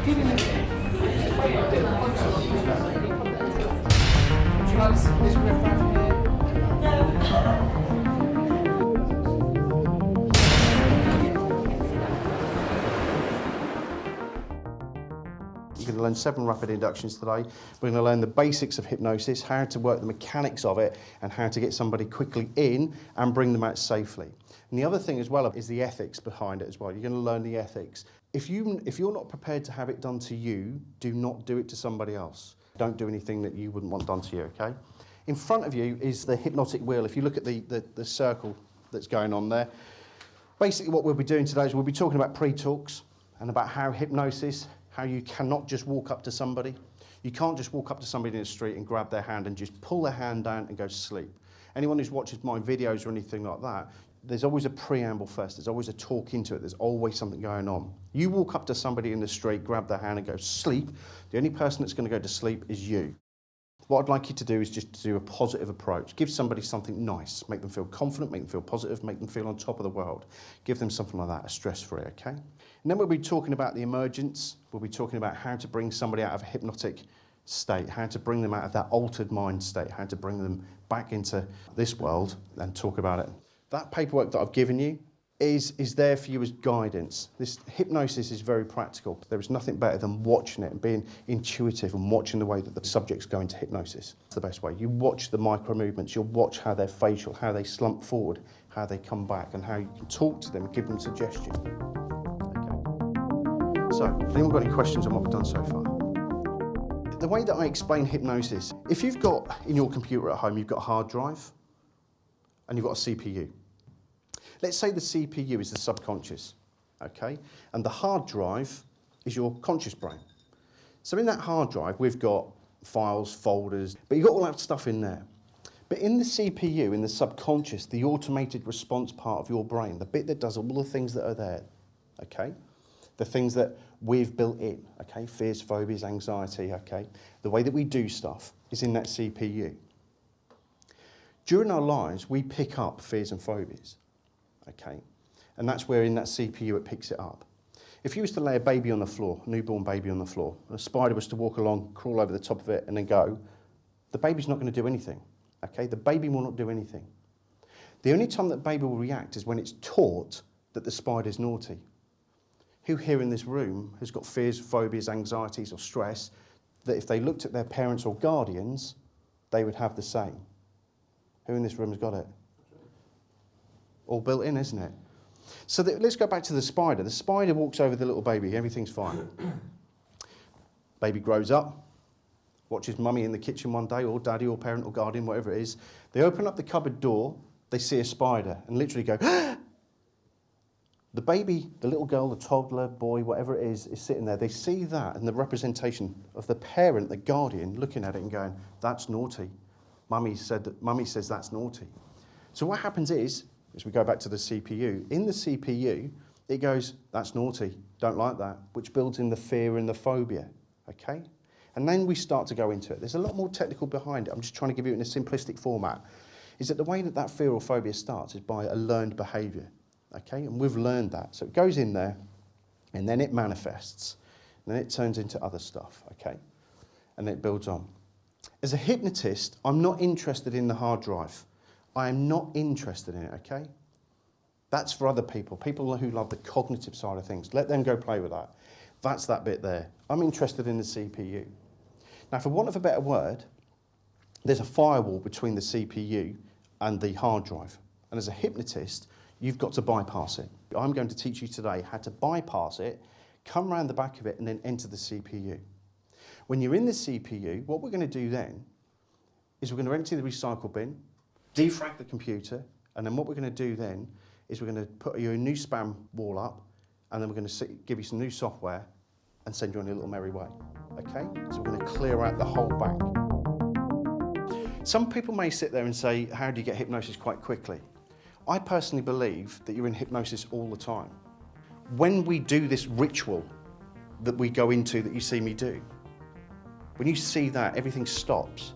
Would you like to sit this riff over here? You're going to learn 7 rapid inductions today. We're going to learn the basics of hypnosis, how to work the mechanics of it, and how to get somebody quickly in and bring them out safely. And the other thing as well is the ethics behind it as well. You're going to learn the ethics. If you're not prepared to have it done to you, do not do it to somebody else. Don't do anything that you wouldn't want done to you, okay? In front of you is the hypnotic wheel. If you look at the circle that's going on there, basically what we'll be doing today is we'll be talking about pre-talks and about how hypnosis, how you cannot just walk up to somebody. You can't just walk up to somebody in the street and grab their hand and just pull their hand down and go to sleep. Anyone who's watches my videos or anything like that, there's always a preamble first. There's always a talk into it. There's always something going on. You walk up to somebody in the street, grab their hand and go sleep. The only person that's going to go to sleep is you. What I'd like you to do is just to do a positive approach. Give somebody something nice. Make them feel confident, make them feel positive, make them feel on top of the world. Give them something like that, a stress-free, okay? And then we'll be talking about the emergence. We'll be talking about how to bring somebody out of a hypnotic state, how to bring them out of that altered mind state, how to bring them back into this world and talk about it. That paperwork that I've given you is there for you as guidance. This hypnosis is very practical. There is nothing better than watching it and being intuitive and watching the way that the subjects go into hypnosis. It's the best way. You watch the micro movements, you'll watch how they're facial, how they slump forward, how they come back, and how you can talk to them and give them suggestion. Okay. So, anyone got any questions on what we've done so far? The way that I explain hypnosis, if you've got in your computer at home, you've got a hard drive and you've got a CPU. Let's say the CPU is the subconscious, okay? And the hard drive is your conscious brain. So in that hard drive, we've got files, folders, but you've got all that stuff in there. But in the CPU, in the subconscious, the automated response part of your brain, the bit that does all the things that are there, okay? The things that we've built in, okay? Fears, phobias, anxiety, okay? The way that we do stuff is in that CPU. During our lives, we pick up fears and phobias. Okay, and that's where in that CPU it picks it up. If you was to lay a baby on the floor, a newborn baby on the floor, and a spider was to walk along, crawl over the top of it and then go, the baby's not going to do anything, okay? The baby will not do anything. The only time that baby will react is when it's taught that the spider's naughty. Who here in this room has got fears, phobias, anxieties or stress that if they looked at their parents or guardians, they would have the same? Who in this room has got it? All built in, isn't it? So let's go back to the spider. The spider walks over the little baby, everything's fine. Baby grows up, watches mummy in the kitchen one day, or daddy or parent or guardian, whatever it is. They open up the cupboard door, they see a spider and literally go, ah! The baby, the little girl, the toddler, boy, whatever it is sitting there. They see that and the representation of the parent, the guardian, looking at it and going, that's naughty. Mummy says that's naughty. So what happens is, as we go back to the CPU, in the CPU, it goes, that's naughty, don't like that, which builds in the fear and the phobia, okay? And then we start to go into it. There's a lot more technical behind it. I'm just trying to give you it in a simplistic format. Is that the way that fear or phobia starts is by a learned behaviour, okay? And we've learned that. So it goes in there, and then it manifests, and then it turns into other stuff, okay? And then it builds on. As a hypnotist, I'm not interested in the hard drive. I am not interested in it, okay? That's for other people who love the cognitive side of things. Let them go play with that. That's that bit there. I'm interested in the CPU. Now, for want of a better word, there's a firewall between the CPU and the hard drive. And as a hypnotist, you've got to bypass it. I'm going to teach you today how to bypass it, come around the back of it, and then enter the CPU. When you're in the CPU, what we're going to do then is we're going to empty the recycle bin, defrag the computer, and then what we're going to do then is we're going to put you a new spam wall up, and then we're going to give you some new software and send you on your little merry way, okay? So we're going to clear out the whole bank. Some people may sit there and say, how do you get hypnosis quite quickly? I personally believe that you're in hypnosis all the time. When we do this ritual that we go into, that you see me do, when you see that, everything stops.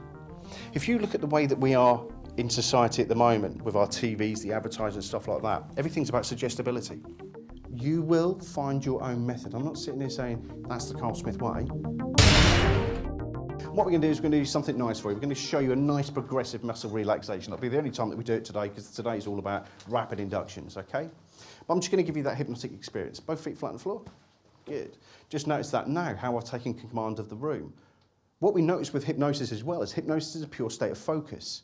If you look at the way that we are in society at the moment with our TVs, the advertising, stuff like that, everything's about suggestibility. You will find your own method. I'm not sitting here saying that's the Carl Smith way. What we're going to do is we're going to do something nice for you. We're going to show you a nice progressive muscle relaxation. That'll be the only time that we do it today, because today is all about rapid inductions, okay? But I'm just going to give you that hypnotic experience. Both feet flat on the floor. Good. Just notice that now, how I've taken command of the room. What we notice with hypnosis as well is hypnosis is a pure state of focus.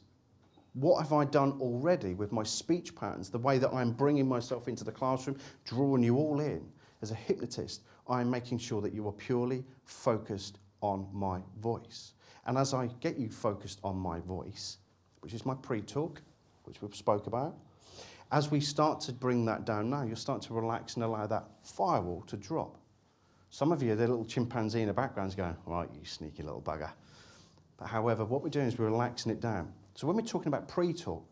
What have I done already with my speech patterns, the way that I'm bringing myself into the classroom, drawing you all in? As a hypnotist, I'm making sure that you are purely focused on my voice. And as I get you focused on my voice, which is my pre-talk, which we spoke about, as we start to bring that down now, you'll start to relax and allow that firewall to drop. Some of you, the little chimpanzee in the background is going, right, you sneaky little bugger. But however, what we're doing is we're relaxing it down. So when we're talking about pre-talk,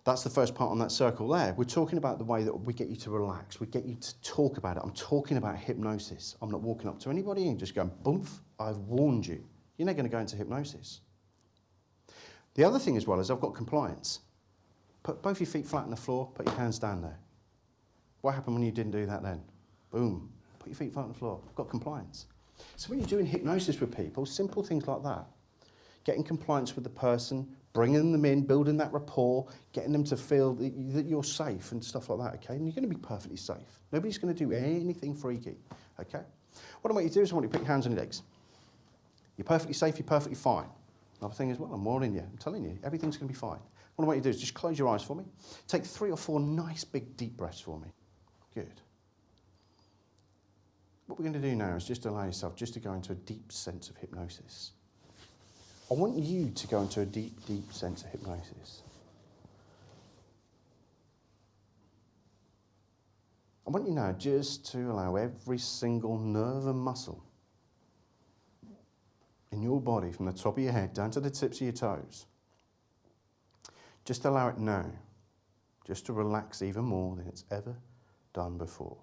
that's the first part on that circle there. We're talking about the way that we get you to relax. We get you to talk about it. I'm talking about hypnosis. I'm not walking up to anybody and just going, boomf, I've warned you. You're not going to go into hypnosis. The other thing as well is I've got compliance. Put both your feet flat on the floor, put your hands down there. What happened when you didn't do that then? Boom, put your feet flat on the floor. I've got compliance. So when you're doing hypnosis with people, simple things like that. Getting compliance with the person, bringing them in, building that rapport, getting them to feel that you're safe and stuff like that, okay? And you're going to be perfectly safe. Nobody's going to do anything freaky, okay? What I want you to do is I want you to put your hands on your legs. You're perfectly safe, you're perfectly fine. Another thing as well, I'm warning you, I'm telling you, everything's going to be fine. What I want you to do is just close your eyes for me. Take 3 or 4 nice big deep breaths for me. Good. What we're going to do now is just allow yourself just to go into a deep sense of hypnosis. I want you to go into a deep, deep sense of hypnosis. I want you now just to allow every single nerve and muscle in your body, from the top of your head down to the tips of your toes, just allow it now, just to relax even more than it's ever done before.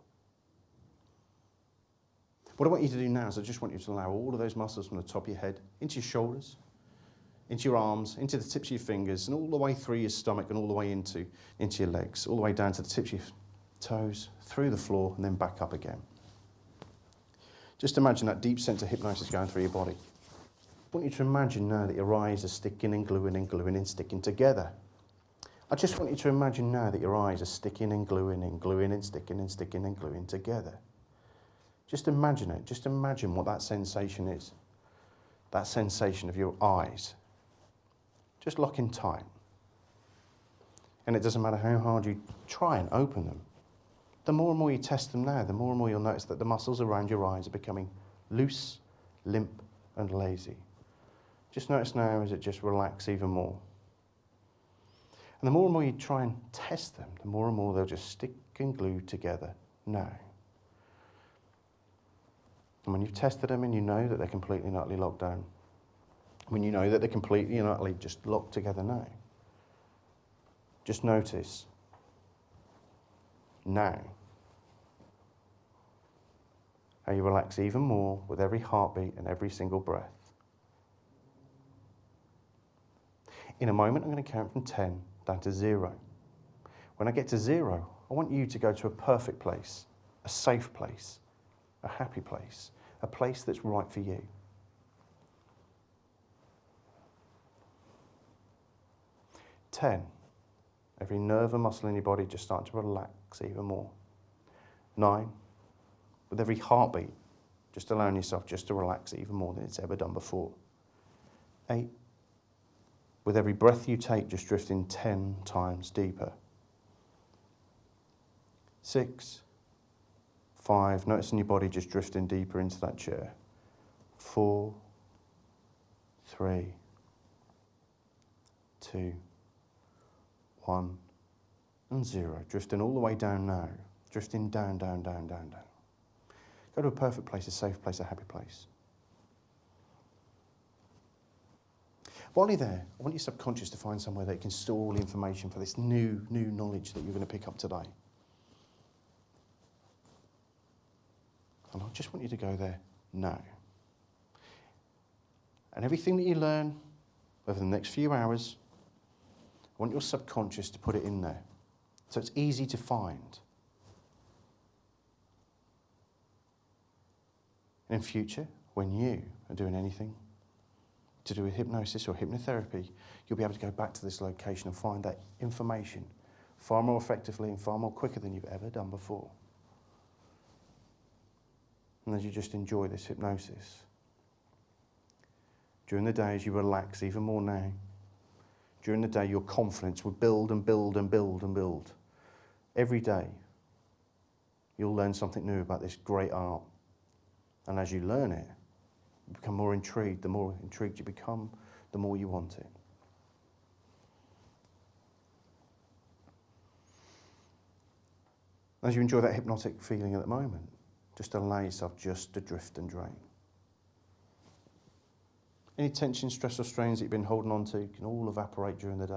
What I want you to do now is I just want you to allow all of those muscles from the top of your head into your shoulders, into your arms, into the tips of your fingers, and all the way through your stomach and all the way into your legs, all the way down to the tips of your toes, through the floor, and then back up again. Just imagine that deep sense of hypnosis going through your body. I want you to imagine now that your eyes are sticking and gluing and sticking together. I just want you to imagine now that your eyes are sticking and gluing and sticking and gluing together. Just imagine it. Just imagine what that sensation is. That sensation of your eyes just locking tight. And it doesn't matter how hard you try and open them. The more and more you test them now, the more and more you'll notice that the muscles around your eyes are becoming loose, limp, and lazy. Just notice now as it just relaxes even more. And the more and more you try and test them, the more and more they'll just stick and glue together now. And when you've tested them and you know that they're completely and utterly locked down, when you know that they're completely and utterly just locked together now, just notice now how you relax even more with every heartbeat and every single breath. In a moment, I'm going to count from 10 down to 0. When I get to 0, I want you to go to a perfect place, a safe place, a happy place, a place that's right for you. 10. Every nerve and muscle in your body just start to relax even more. 9. With every heartbeat, just allowing yourself just to relax even more than it's ever done before. 8. With every breath you take, just drifting 10 times deeper. 6. 5. Noticing your body just drifting deeper into that chair. 4. 3. 2. 1. And 0. Drifting all the way down now. Drifting down, down, down, down, down. Go to a perfect place, a safe place, a happy place. While you're there, I want your subconscious to find somewhere that you can store all the information for this new knowledge that you're going to pick up today. And I just want you to go there now. And everything that you learn over the next few hours, I want your subconscious to put it in there so it's easy to find. And in future, when you are doing anything to do with hypnosis or hypnotherapy, you'll be able to go back to this location and find that information far more effectively and far more quicker than you've ever done before. And as you just enjoy this hypnosis, during the day as you relax even more now, during the day your confidence will build and build and build and build. Every day you'll learn something new about this great art. And as you learn it, you become more intrigued. The more intrigued you become, the more you want it. As you enjoy that hypnotic feeling at the moment, just allow yourself just to drift and drain. Any tension, stress or strains that you've been holding on to can all evaporate during the day.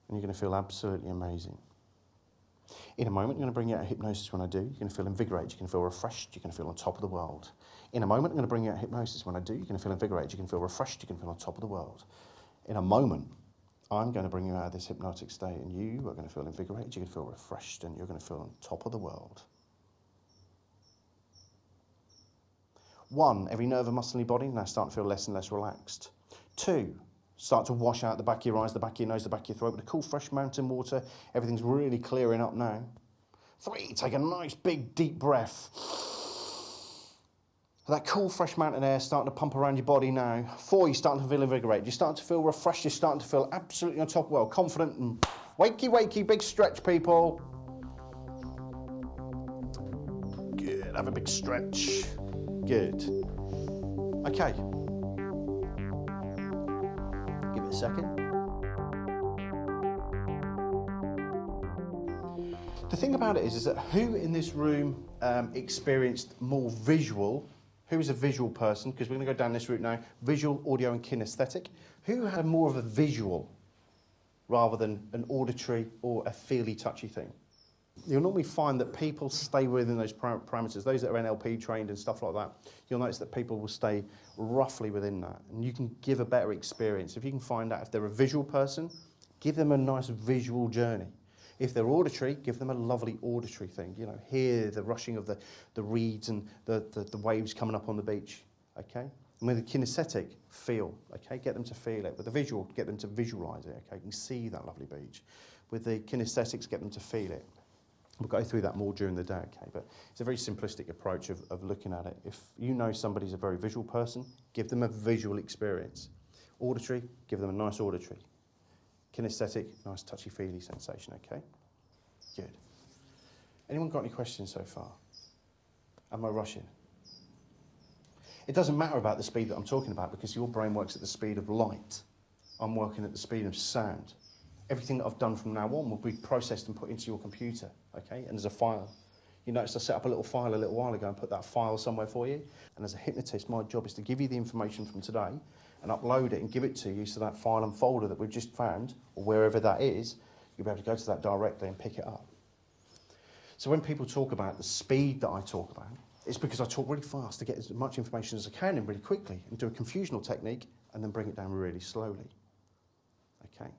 And you're going to feel absolutely amazing. In a moment, I'm going to bring you out of hypnosis. When I do, you're going to feel invigorated, you're going to feel refreshed, you're going to feel on top of the world. In a moment, I'm going to bring you out of hypnosis. When I do, you're going to feel invigorated, you're going to feel refreshed, you're going to feel on top of the world. In a moment, I'm going to bring you out of this hypnotic state, and you are going to feel invigorated, you're going to feel refreshed, and you're going to feel on top of the world. 1, every nerve and muscle in your body now start to feel less and less relaxed. 2, start to wash out the back of your eyes, the back of your nose, the back of your throat with the cool, fresh mountain water. Everything's really clearing up now. 3, take a nice, big, deep breath. That cool, fresh mountain air starting to pump around your body now. 4, you're starting to feel invigorated. You're starting to feel refreshed. You're starting to feel absolutely on top of the world, confident and wakey, wakey, big stretch, people. Good, have a big stretch. Good. Okay. Give it a second. The thing about it is that who in this room experienced more visual? Who is a visual person? Because we're going to go down this route now. Visual, audio and kinesthetic. Who had more of a visual rather than an auditory or a feely, touchy thing? You'll normally find that people stay within those parameters. Those that are NLP trained and stuff like that, you'll notice that people will stay roughly within that. And you can give a better experience. If you can find out if they're a visual person, give them a nice visual journey. If they're auditory, give them a lovely auditory thing. You know, hear the rushing of the reeds and the waves coming up on the beach, okay? And with the kinesthetic, feel, okay? Get them to feel it. With the visual, get them to visualize it, okay? You can see that lovely beach. With the kinesthetics, get them to feel it. We'll go through that more during the day, okay? But it's a very simplistic approach of looking at it. If you know somebody's a very visual person, give them a visual experience. Auditory, give them a nice auditory. Kinesthetic, nice touchy-feely sensation, okay? Good. Anyone got any questions so far? Am I rushing? It doesn't matter about the speed that I'm talking about because your brain works at the speed of light. I'm working at the speed of sound. Everything that I've done from now on will be processed and put into your computer, okay? And there's a file. You noticed I set up a little file a little while ago and put that file somewhere for you. And as a hypnotist, my job is to give you the information from today and upload it and give it to you so that file and folder that we've just found, or wherever that is, you'll be able to go to that directly and pick it up. So when people talk about the speed that I talk about, it's because I talk really fast to get as much information as I can in really quickly and do a confusional technique and then bring it down really slowly, okay?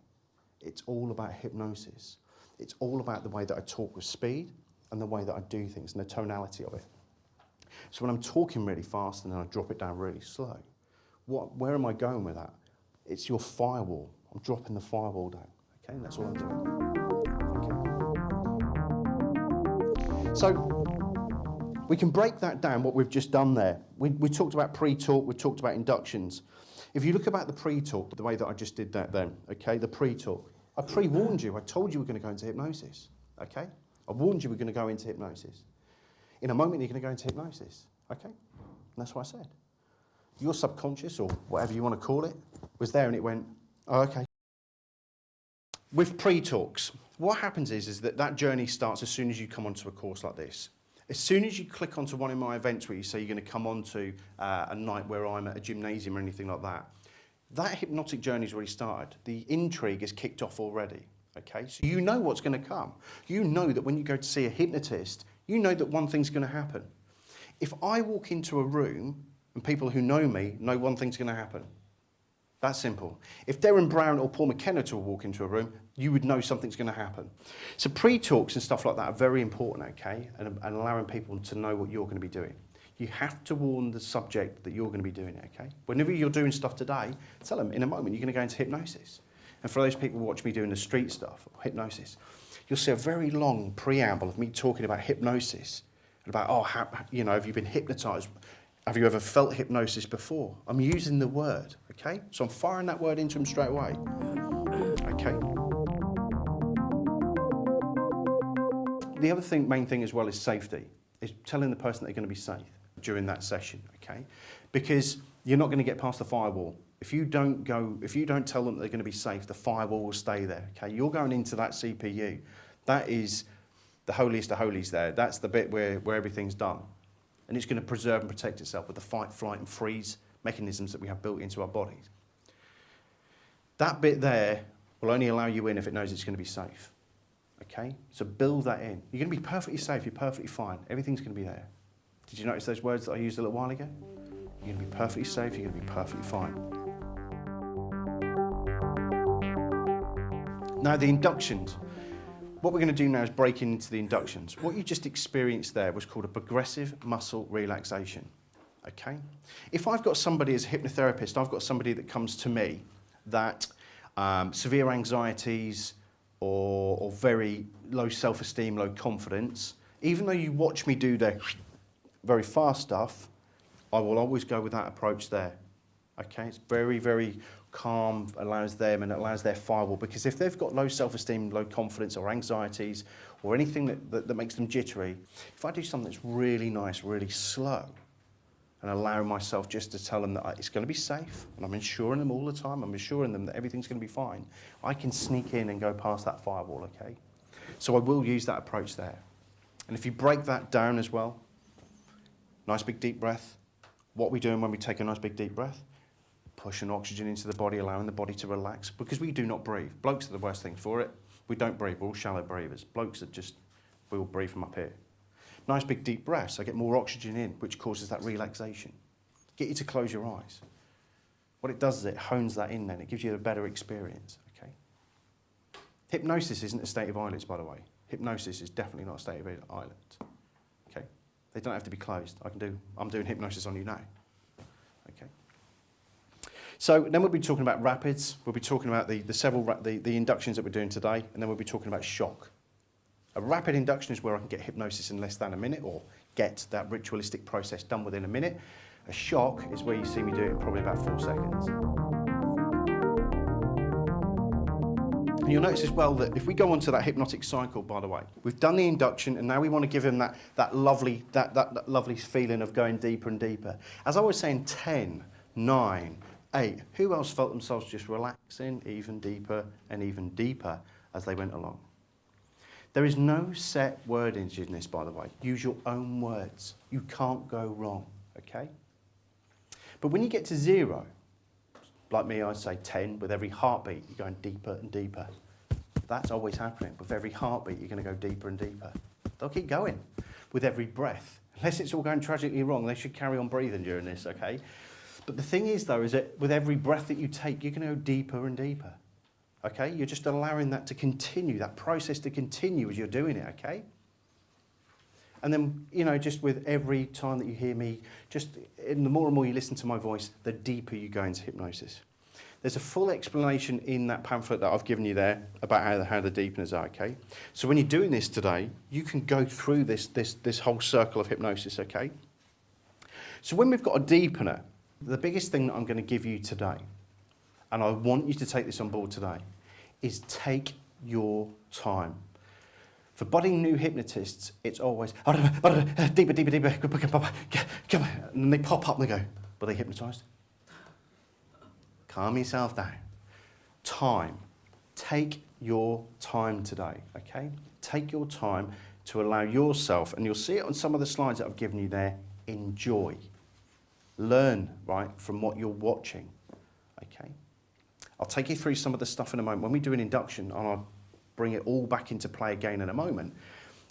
It's all about hypnosis. It's all about the way that I talk with speed and the way that I do things and the tonality of it. So when I'm talking really fast and then I drop it down really slow, where am I going with that? It's your firewall. I'm dropping the firewall down, okay? And that's all I'm doing. Okay. So we can break that down, what we've just done there. We talked about pre-talk, we talked about inductions. If you look about the pre-talk, the way that I just did that then, okay, the pre-talk, I pre-warned you, I told you we're going to go into hypnosis, okay? I warned you we're going to go into hypnosis. In a moment, you're going to go into hypnosis, okay? And that's what I said. Your subconscious, or whatever you want to call it, was there and it went, oh, okay. With pre-talks, what happens is that journey starts as soon as you come onto a course like this. As soon as you click onto one of my events where you say you're going to come onto a night where I'm at a gymnasium or anything like that, that hypnotic journey's already started. The intrigue is kicked off already, okay? So you know what's going to come. You know that when you go to see a hypnotist, you know that one thing's going to happen. If I walk into a room and people who know me know one thing's going to happen, That's simple. If Darren Brown or Paul McKenna to walk into a room, you would know something's going to happen. So pre-talks and stuff like that are very important, okay, and allowing people to know what you're going to be doing. You have to warn the subject that you're going to be doing it, okay? Whenever you're doing stuff today, tell them in a moment you're going to go into hypnosis. And for those people who watch me doing the street stuff, or hypnosis, you'll see a very long preamble of me talking about hypnosis, and about, oh, have you been hypnotised? Have you ever felt hypnosis before? I'm using the word, okay? So I'm firing that word into them straight away, okay? The other main thing as well is safety, is telling the person they're going to be safe during that session, okay? Because you're not going to get past the firewall. If you don't tell them they're going to be safe, the firewall will stay there, okay? You're going into that CPU. That is the holiest of holies there. That's the bit where everything's done. And it's going to preserve and protect itself with the fight, flight and freeze mechanisms that we have built into our bodies. That bit there will only allow you in if it knows it's going to be safe, okay? So build that in. You're going to be perfectly safe, you're perfectly fine. Everything's going to be there. Did you notice those words that I used a little while ago? You're going to be perfectly safe, you're going to be perfectly fine. Now the inductions. What we're going to do now is break into the inductions. What you just experienced there was called a progressive muscle relaxation, okay? If I've got somebody as a hypnotherapist, I've got somebody that comes to me that severe anxieties or very low self-esteem, low confidence, even though you watch me do the very fast stuff, I will always go with that approach there, okay? It's very, very calm, allows them and allows their firewall, because if they've got low self-esteem, low confidence or anxieties or anything that makes them jittery, if I do something that's really nice, really slow, and allow myself just to tell them that it's going to be safe, and I'm ensuring them all the time, I'm assuring them that everything's going to be fine, I can sneak in and go past that firewall, okay? So I will use that approach there. And if you break that down as well, nice big deep breath. What are we doing when we take a nice big deep breath? Pushing oxygen into the body, allowing the body to relax, because we do not breathe. Blokes are the worst thing for it. We don't breathe, we're all shallow breathers. Blokes are we all breathe from up here. Nice big deep breaths, I get more oxygen in, which causes that relaxation. Get you to close your eyes. What it does is it hones that in then, it gives you a better experience, okay? Hypnosis isn't a state of eyelids, by the way. Hypnosis is definitely not a state of eyelids, okay? They don't have to be closed. I'm doing hypnosis on you now, okay? So then we'll be talking about rapids, we'll be talking about the inductions that we're doing today, and then we'll be talking about shock. A rapid induction is where I can get hypnosis in less than a minute, or get that ritualistic process done within a minute. A shock is where you see me do it in probably about 4 seconds. And you'll notice as well that if we go on to that hypnotic cycle, by the way, we've done the induction and now we want to give him that lovely feeling of going deeper and deeper. As I was saying, 10, 9, 8. Who else felt themselves just relaxing even deeper and even deeper as they went along? There is no set wording in this, by the way. Use your own words. You can't go wrong, okay? But when you get to 0, like me, I'd say 10, with every heartbeat, you're going deeper and deeper. That's always happening. With every heartbeat, you're going to go deeper and deeper. They'll keep going with every breath. Unless it's all going tragically wrong, they should carry on breathing during this, okay? But the thing is, though, is that with every breath that you take, you're going to go deeper and deeper, okay? You're just allowing that to continue, that process to continue as you're doing it, okay? And then, you know, just with every time that you hear me, the more and more you listen to my voice, the deeper you go into hypnosis. There's a full explanation in that pamphlet that I've given you there about how the deepeners are, okay? So when you're doing this today, you can go through this whole circle of hypnosis, okay? So when we've got a deepener, the biggest thing that I'm going to give you today, and I want you to take this on board today, is take your time. For budding new hypnotists, it's always deeper, deeper, deeper, come on. And then they pop up and they go, were they hypnotised? Calm yourself down. Time. Take your time today, okay? Take your time to allow yourself, and you'll see it on some of the slides that I've given you there, enjoy. Learn, right, from what you're watching, okay? I'll take you through some of the stuff in a moment. When we do an induction, and I'll bring it all back into play again in a moment,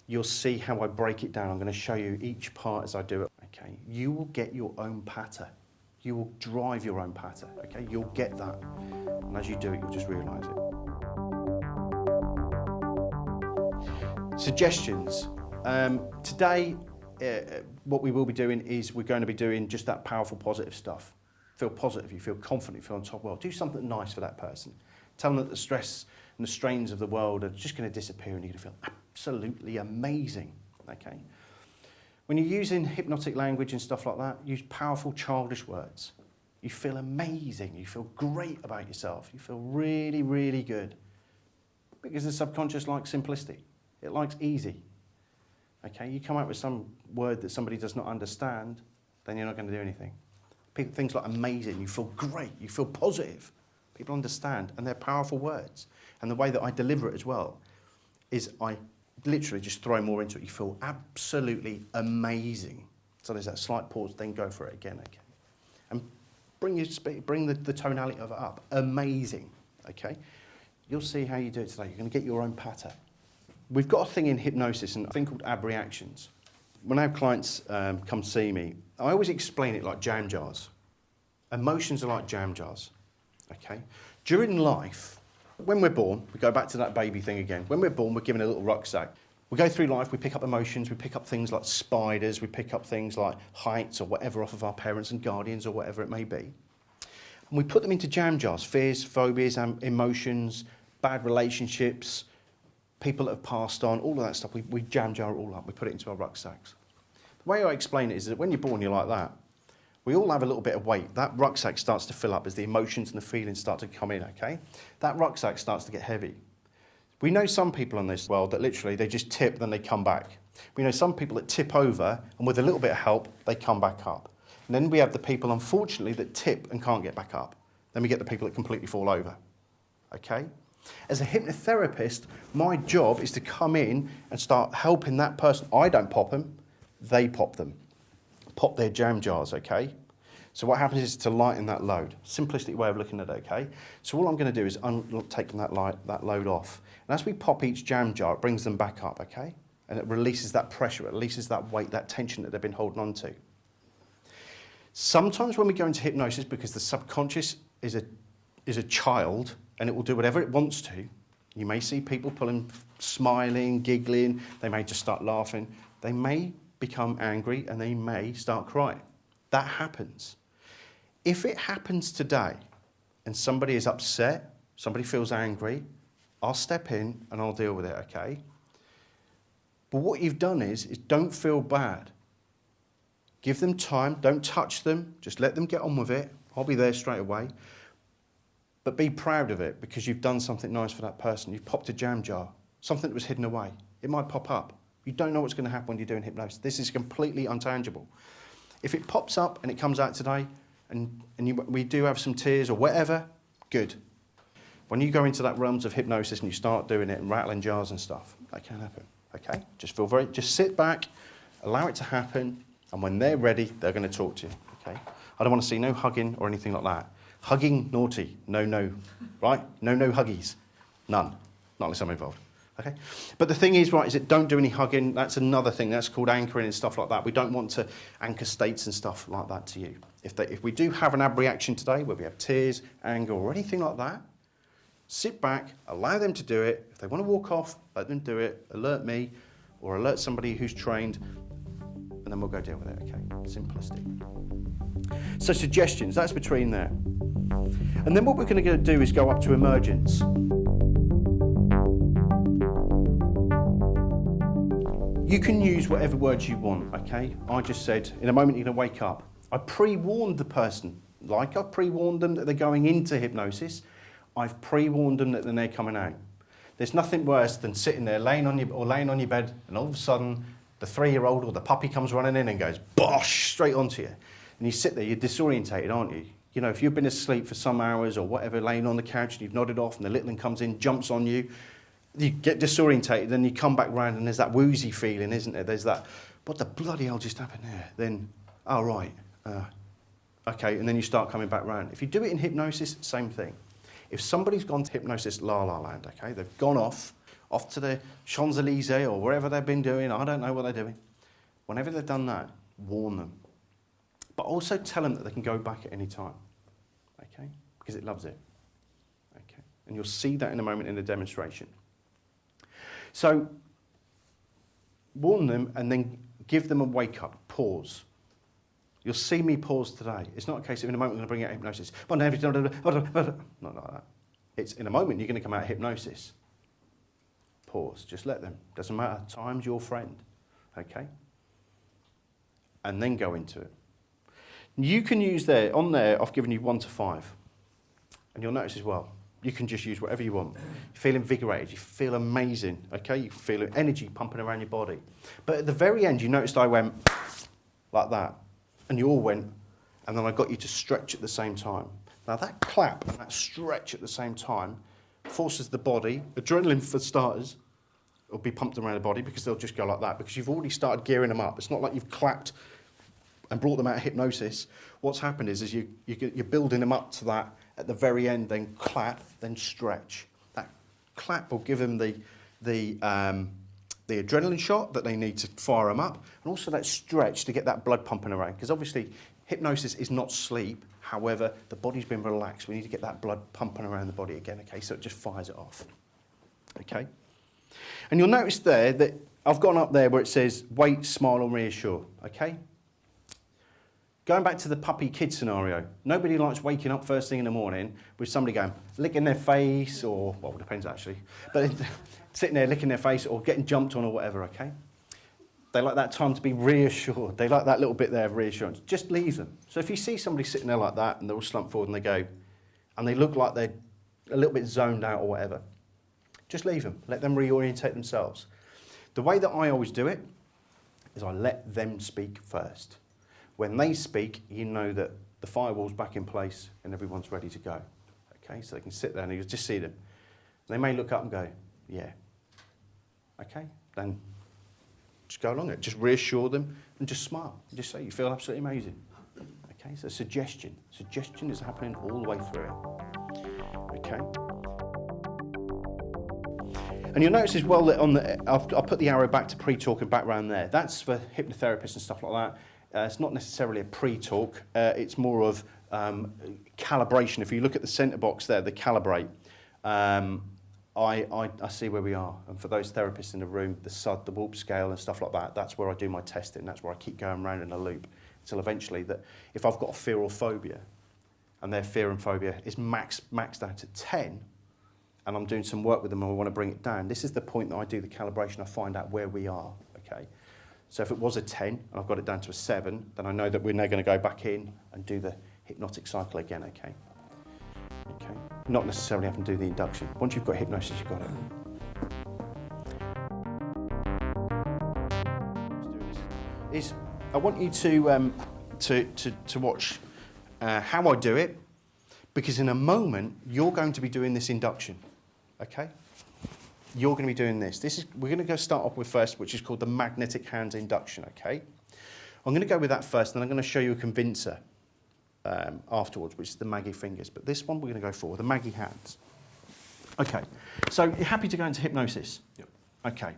you'll see how I break it down. I'm going to show you each part as I do it, okay? You will get your own patter, You will drive your own patter, okay? You'll get that. And as you do it, you'll just realise it. Suggestions. Today, what we will be doing is we're going to be doing just that powerful positive stuff. Feel positive, you feel confident, you feel on top. Well, do something nice for that person. Tell them that the stress and the strains of the world are just going to disappear and you're going to feel absolutely amazing, okay? When you're using hypnotic language and stuff like that, use powerful childish words. You feel amazing, you feel great about yourself, you feel really, really good. Because the subconscious likes simplicity, it likes easy. Okay, you come out with some word that somebody does not understand, then you're not going to do anything. Things like amazing, you feel great, you feel positive. People understand, and they're powerful words. And the way that I deliver it as well is I literally just throw more into it. You feel absolutely amazing. So there's that slight pause, then go for it again, okay? And bring the tonality of it up. Amazing, okay? You'll see how you do it today. You're going to get your own pattern. We've got a thing in hypnosis, a thing called ab reactions. When I have clients come see me, I always explain it like jam jars. Emotions are like jam jars, okay? During life, when we're born, we go back to that baby thing again. When we're born, we're given a little rucksack. We go through life, we pick up emotions, we pick up things like spiders, we pick up things like heights or whatever off of our parents and guardians or whatever it may be. And we put them into jam jars, fears, phobias, emotions, bad relationships, people that have passed on, all of that stuff. We jam jar it all up, we put it into our rucksacks. The way I explain it is that when you're born, you're like that. We all have a little bit of weight. That rucksack starts to fill up as the emotions and the feelings start to come in, okay? That rucksack starts to get heavy. We know some people in this world that literally they just tip, then they come back. We know some people that tip over, and with a little bit of help, they come back up. And then we have the people, unfortunately, that tip and can't get back up. Then we get the people that completely fall over, okay? As a hypnotherapist, my job is to come in and start helping that person. I don't pop them, they pop them. Pop their jam jars, okay? So what happens is to lighten that load. Simplistic way of looking at it, okay? So all I'm going to do is take that load off. And as we pop each jam jar, it brings them back up, okay? And it releases that pressure, it releases that weight, that tension that they've been holding on to. Sometimes when we go into hypnosis, because the subconscious is a child and it will do whatever it wants to, you may see people smiling, giggling, they may just start laughing, they may become angry and they may start crying. That happens. If it happens today and somebody is upset, somebody feels angry, I'll step in and I'll deal with it, okay? But what you've done is don't feel bad. Give them time, don't touch them, just let them get on with it. I'll be there straight away. But be proud of it because you've done something nice for that person. You've popped a jam jar, something that was hidden away. It might pop up. You don't know what's going to happen when you're doing hypnosis. This is completely untangible. If it pops up and it comes out today and we do have some tears or whatever, good. When you go into that realms of hypnosis and you start doing it and rattling jars and stuff, that can happen, okay? Just sit back, allow it to happen, and when they're ready, they're going to talk to you, okay? I don't want to see no hugging or anything like that. Hugging, naughty, no, right? No huggies, none, not unless I'm involved. Okay? But the thing is, right, is that don't do any hugging. That's another thing. That's called anchoring and stuff like that. We don't want to anchor states and stuff like that to you. If we do have an ab reaction today where we have tears, anger, or anything like that, sit back, allow them to do it. If they want to walk off, let them do it. Alert me or alert somebody who's trained, and then we'll go deal with it, okay? Simplistic. So suggestions, that's between there. And then what we're going to do is go up to emergence. You can use whatever words you want, okay? I just said, in a moment you're going to wake up. I pre-warned the person, like I've pre-warned them that they're going into hypnosis, I've pre-warned them that they're coming out. There's nothing worse than sitting there, laying on your bed, and all of a sudden, the 3-year-old or the puppy comes running in and goes, bosh, straight onto you. And you sit there, you're disorientated, aren't you? You know, if you've been asleep for some hours or whatever, laying on the couch and you've nodded off and the little one comes in, jumps on you, you get disorientated, then you come back round and there's that woozy feeling, isn't there? There's that, what the bloody hell just happened there? Then, oh right, okay, and then you start coming back round. If you do it in hypnosis, same thing. If somebody's gone to hypnosis la la land, okay, they've gone off to the Champs-Élysées or wherever they've been doing, I don't know what they're doing. Whenever they've done that, warn them. but also tell them that they can go back at any time, okay? Because it loves it, okay? And you'll see that in a moment in the demonstration. So warn them and then give them a wake up, pause. You'll see me pause today. It's not a case of in a moment I'm going to bring out hypnosis. Not like that. It's in a moment you're going to come out of hypnosis. Pause, just let them. Doesn't matter, time's your friend, okay? And then go into it. You can use on there, I've given you 1 to 5. And you'll notice as well, you can just use whatever you want. You feel invigorated, you feel amazing, okay? You feel energy pumping around your body. But at the very end, you noticed I went like that. And you all went, and then I got you to stretch at the same time. Now that clap and that stretch at the same time forces the body, adrenaline for starters, will be pumped around the body because they'll just go like that because you've already started gearing them up. It's not like you've clapped and brought them out of hypnosis. What's happened is you're building them up to that at the very end, then clap, then stretch. That clap will give them the adrenaline shot that they need to fire them up, and also that stretch to get that blood pumping around. Because obviously, hypnosis is not sleep. However, the body's been relaxed. We need to get that blood pumping around the body again, okay? So it just fires it off, okay? And you'll notice there that I've gone up there where it says, wait, smile and reassure, okay? Going back to the puppy kid scenario, nobody likes waking up first thing in the morning with somebody going, licking their face, or, well, it depends actually, but sitting there licking their face or getting jumped on or whatever, okay? They like that time to be reassured. They like that little bit there of reassurance. Just leave them. So if you see somebody sitting there like that and they're all slumped forward and they go, and they look like they're a little bit zoned out or whatever, just leave them. Let them reorientate themselves. The way that I always do it is I let them speak first. When they speak, you know that the firewall's back in place and everyone's ready to go. Okay, so they can sit there and you just see them. They may look up and go, yeah. Okay, then just go along it. Just reassure them and just smile. Just say, you feel absolutely amazing. Okay, so suggestion. Suggestion is happening all the way through it. Okay. And you'll notice as well that on the, I'll put the arrow back to pre-talk and background there. That's for hypnotherapists and stuff like that. It's not necessarily a pre-talk, it's more of calibration. If you look at the centre box there, the calibrate, I see where we are. And for those therapists in the room, the SUD, the Warp scale and stuff like that, that's where I do my testing. That's where I keep going around in a loop until eventually that if I've got a fear or phobia and their fear and phobia is maxed out at 10 and I'm doing some work with them and I want to bring it down, this is the point that I do the calibration. I find out where we are, okay? So if it was a 10 and I've got it down to a 7, then I know that we're now going to go back in and do the hypnotic cycle again, okay? Okay. Not necessarily having to do the induction. Once you've got hypnosis, you've got it. I want you to watch how I do it, because in a moment you're going to be doing this induction, okay? You're going to be doing this. We're going to go start off with first, which is called the magnetic hands induction, okay? I'm going to go with that first, and I'm going to show you a convincer afterwards, which is the Maggie fingers. But this one we're going to go for, the Maggie hands. Okay, so you're happy to go into hypnosis? Yep. Okay.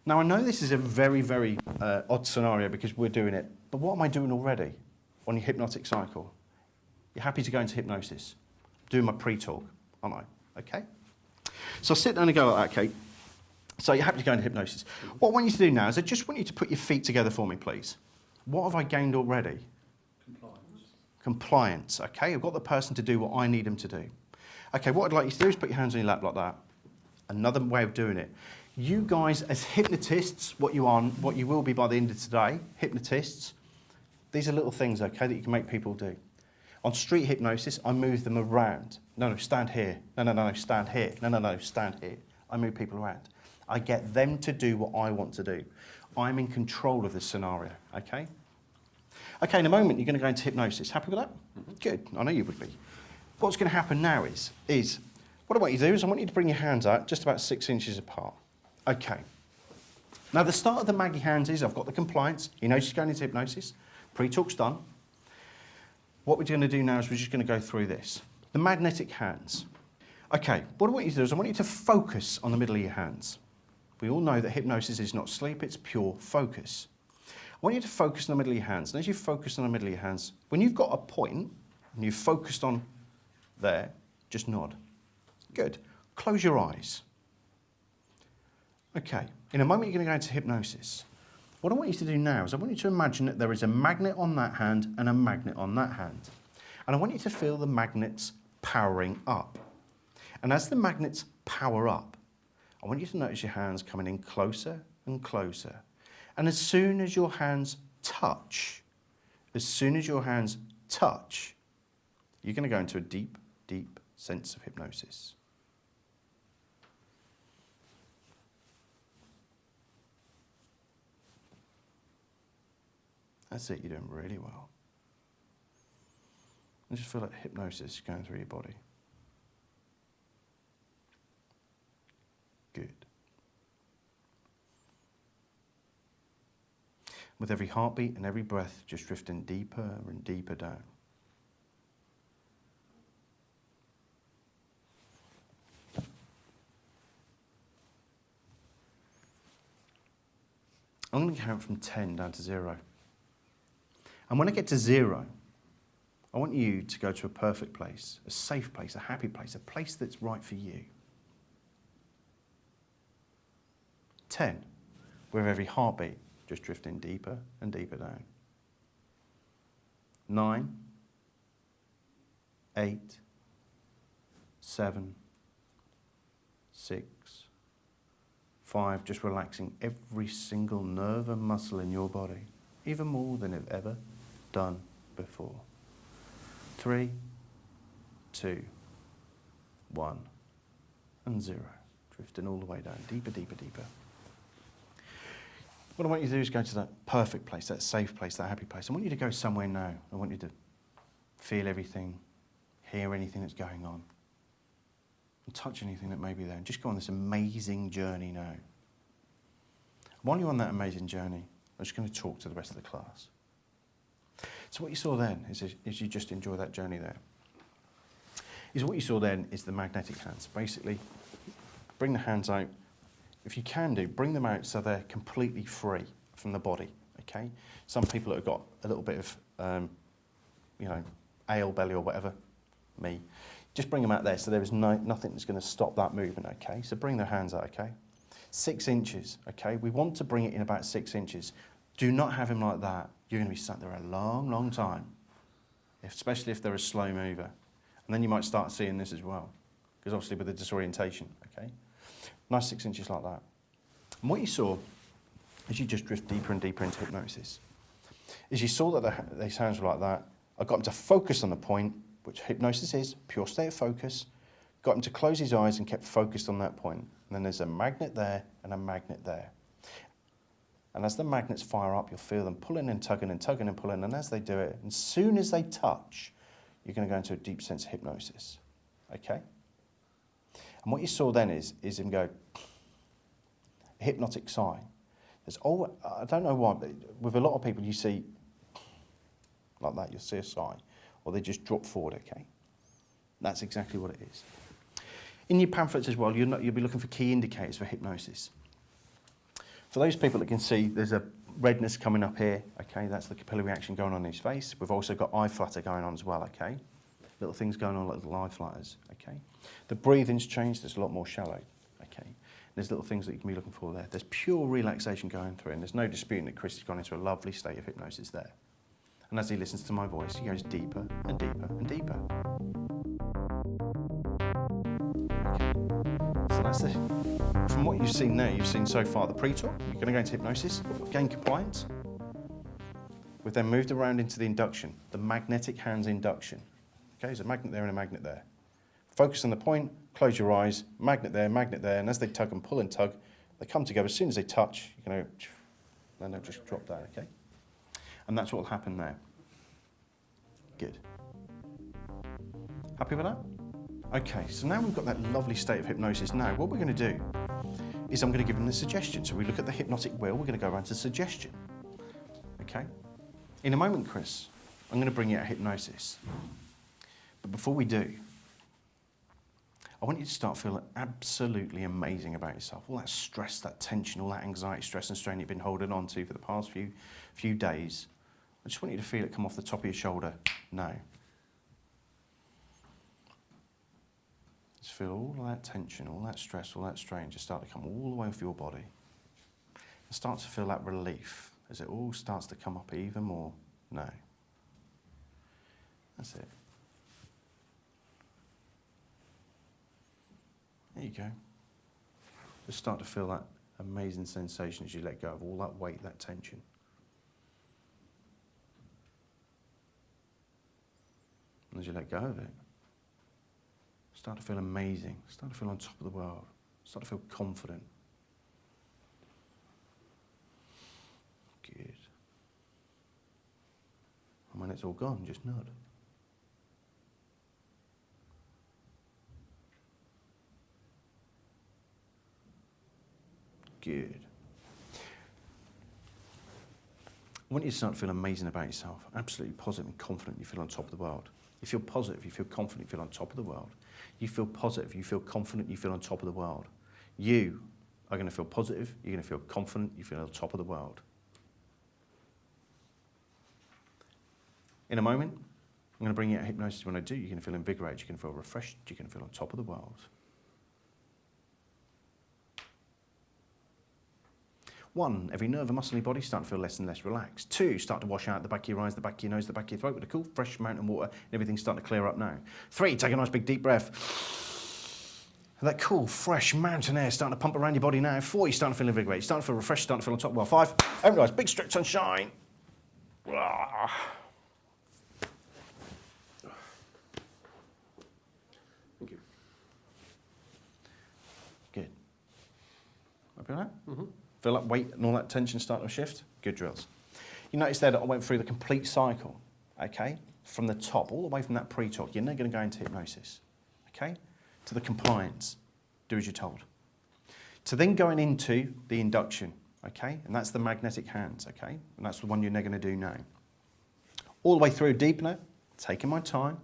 Now, I know this is a very, very odd scenario because we're doing it, but what am I doing already on your hypnotic cycle? You're happy to go into hypnosis? Doing my pre-talk, aren't I? Okay? So I'll sit down and go like that, okay? So you're happy to go into hypnosis. What I want you to do now is I just want you to put your feet together for me, please. What have I gained already? Compliance, okay? I've got the person to do what I need them to do. Okay, what I'd like you to do is put your hands on your lap like that. Another way of doing it. You guys, as hypnotists, what you will be by the end of today, hypnotists, these are little things, okay, that you can make people do. On street hypnosis, I move them around. No, stand here. No, stand here. No, stand here. I move people around. I get them to do what I want to do. I'm in control of this scenario, okay? Okay, in a moment, you're going to go into hypnosis. Happy with that? Mm-hmm. Good, I know you would be. What's going to happen now is what I want you to do is I want you to bring your hands out just about 6 inches apart. Okay. Now, the start of the Maggie hands is I've got the compliance. You know she's going into hypnosis. Pre-talk's done. What we're going to do now is we're just going to go through this. The magnetic hands. Okay, what I want you to do is I want you to focus on the middle of your hands. We all know that hypnosis is not sleep, it's pure focus. want you to focus on the middle of your hands. And as you focus on the middle of your hands, when you've got a point and you've focused on there, just nod. Good. Close your eyes. Okay. In a moment, you're going to go into hypnosis. What I want you to do now is I want you to imagine that there is a magnet on that hand and a magnet on that hand. And I want you to feel the magnets powering up. And as the magnets power up, I want you to notice your hands coming in closer and closer. And as soon as your hands touch, you're going to go into a deep, deep sense of hypnosis. That's it, you're doing really well. And just feel like hypnosis going through your body. Good. With every heartbeat and every breath, just drifting deeper and deeper down. I'm going to count from 10 down to 0. And when I get to 0, I want you to go to a perfect place, a safe place, a happy place, a place that's right for you. 10, with every heartbeat, just drifting deeper and deeper down. 9, 8, 7, 6, 5, just relaxing every single nerve and muscle in your body, even more than you've ever done before. 3, 2, 1, and 0. Drifting all the way down, deeper, deeper, deeper. What I want you to do is go to that perfect place, that safe place, that happy place. I want you to go somewhere now. I want you to feel everything, hear anything that's going on, and touch anything that may be there. And just go on this amazing journey now. While you're on that amazing journey, I'm just going to talk to the rest of the class. So what you saw then is you just enjoy that journey there. What you saw then is the magnetic hands. Basically, bring the hands out. If you can bring them out so they're completely free from the body, okay? Some people have got a little bit of, ale belly or whatever, me. Just bring them out there so there is nothing that's going to stop that movement, okay? So bring their hands out, okay? 6 inches, okay? We want to bring it in about 6 inches. Do not have him like that. You're going to be sat there a long, long time, especially if they're a slow mover. And then you might start seeing this as well, because obviously with the disorientation, okay? Nice 6 inches like that. And what you saw as you just drift deeper and deeper into hypnosis is you saw that these hands were like that. I got him to focus on the point, which hypnosis is, pure state of focus. Got him to close his eyes and kept focused on that point. And then there's a magnet there and a magnet there. And as the magnets fire up, you'll feel them pulling and tugging and tugging and pulling. And as they do it, as soon as they touch, you're going to go into a deep sense of hypnosis. Okay? And what you saw then is him go, a hypnotic sigh. I don't know why, but with a lot of people you see like that, you'll see a sigh, or they just drop forward, okay? That's exactly what it is. In your pamphlets as well, you'll be looking for key indicators for hypnosis. For those people that can see, there's a redness coming up here, okay? That's the capillary action going on in his face. We've also got eye flutter going on as well, okay? Little things going on like little eye flutters, okay? The breathing's changed, it's a lot more shallow, okay? There's little things that you can be looking for there. There's pure relaxation going through, and there's no disputing that Chris has gone into a lovely state of hypnosis there. And as he listens to my voice, he goes deeper and deeper and deeper. Okay. So that's from what you've seen there, you've seen so far the pre-talk. You're going to go into hypnosis, gain compliance. We've then moved around into the induction, the magnetic hands induction. Okay, there's a magnet there and a magnet there. Focus on the point, close your eyes, magnet there, and as they tug and pull and tug, they come together. As soon as they touch, you're going to, then they'll just drop down, okay? And that's what will happen there. Good. Happy with that? Okay, so now we've got that lovely state of hypnosis. Now, what we're going to do is I'm going to give them the suggestion. So we look at the hypnotic wheel, we're going to go around to suggestion. Okay? In a moment, Chris, I'm going to bring you out of hypnosis. But before we do, I want you to start feeling absolutely amazing about yourself. All that stress, that tension, all that anxiety, stress and strain you've been holding on to for the past few days. I just want you to feel it come off the top of your shoulder now. Just feel all of that tension, all that stress, all that strain just start to come all the way off your body. And start to feel that relief as it all starts to come up even more now. That's it. There you go. Just start to feel that amazing sensation as you let go of all that weight, that tension. And as you let go of it, start to feel amazing. Start to feel on top of the world. Start to feel confident. Good. And when it's all gone, just nod. Good. I want you to start to feel amazing about yourself, absolutely positive and confident you feel on top of the world. You feel positive, you feel confident, you feel on top of the world. You feel positive, you feel confident, you feel on top of the world. You are going to feel positive, you're going to feel confident, you feel on top of the world. In a moment, I'm going to bring you out of hypnosis. When I do, you're going to feel invigorated, you're going to feel refreshed, you're going to feel on top of the world. 1, every nerve and muscle in your body start to feel less and less relaxed. 2, start to wash out the back of your eyes, the back of your nose, the back of your throat with a cool, fresh mountain water, and everything's starting to clear up now. 3, take a nice big deep breath. And that cool, fresh mountain air starting to pump around your body now. 4, you're starting to feel invigorated, you're starting to feel refreshed, starting to feel on top. Well, 5, open your eyes, big stretch and shine. Thank you. Good. Happy with that? Mm-hmm. Feel that weight and all that tension starting to shift? Good drills. You notice there that I went through the complete cycle, okay? From the top, all the way from that pre-talk. You're now going to go into hypnosis, okay? To the compliance, do as you're told. To then going into the induction, okay? And that's the magnetic hands, okay? And that's the one you're now going to do now. All the way through, deepener, taking my time,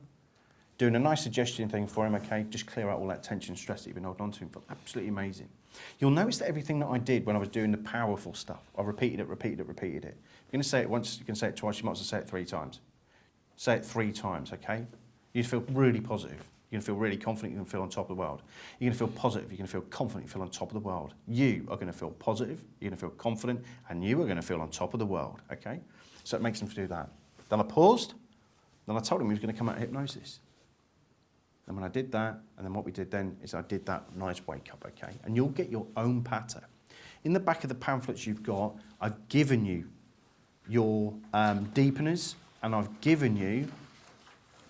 doing a nice suggestion thing for him, okay? Just clear out all that tension, stress that you've been holding on to and feel absolutely amazing. You'll notice that everything that I did when I was doing the powerful stuff, I repeated it, repeated it, repeated it. You're going to say it once, you can say it twice, you might as well say it 3 times. Say it 3 times, okay? You feel really positive. You're going to feel really confident, you're going to feel on top of the world. You're going to feel positive, you're going to feel confident, you feel on top of the world. You are going to feel positive, you're going to feel confident, and you are going to feel on top of the world, okay? So it makes them do that. Then I paused, then I told him he was going to come out of hypnosis. And when I did that, and then what we did then is I did that nice wake up, okay? And you'll get your own pattern. In the back of the pamphlets you've got, I've given you your deepeners, and I've given you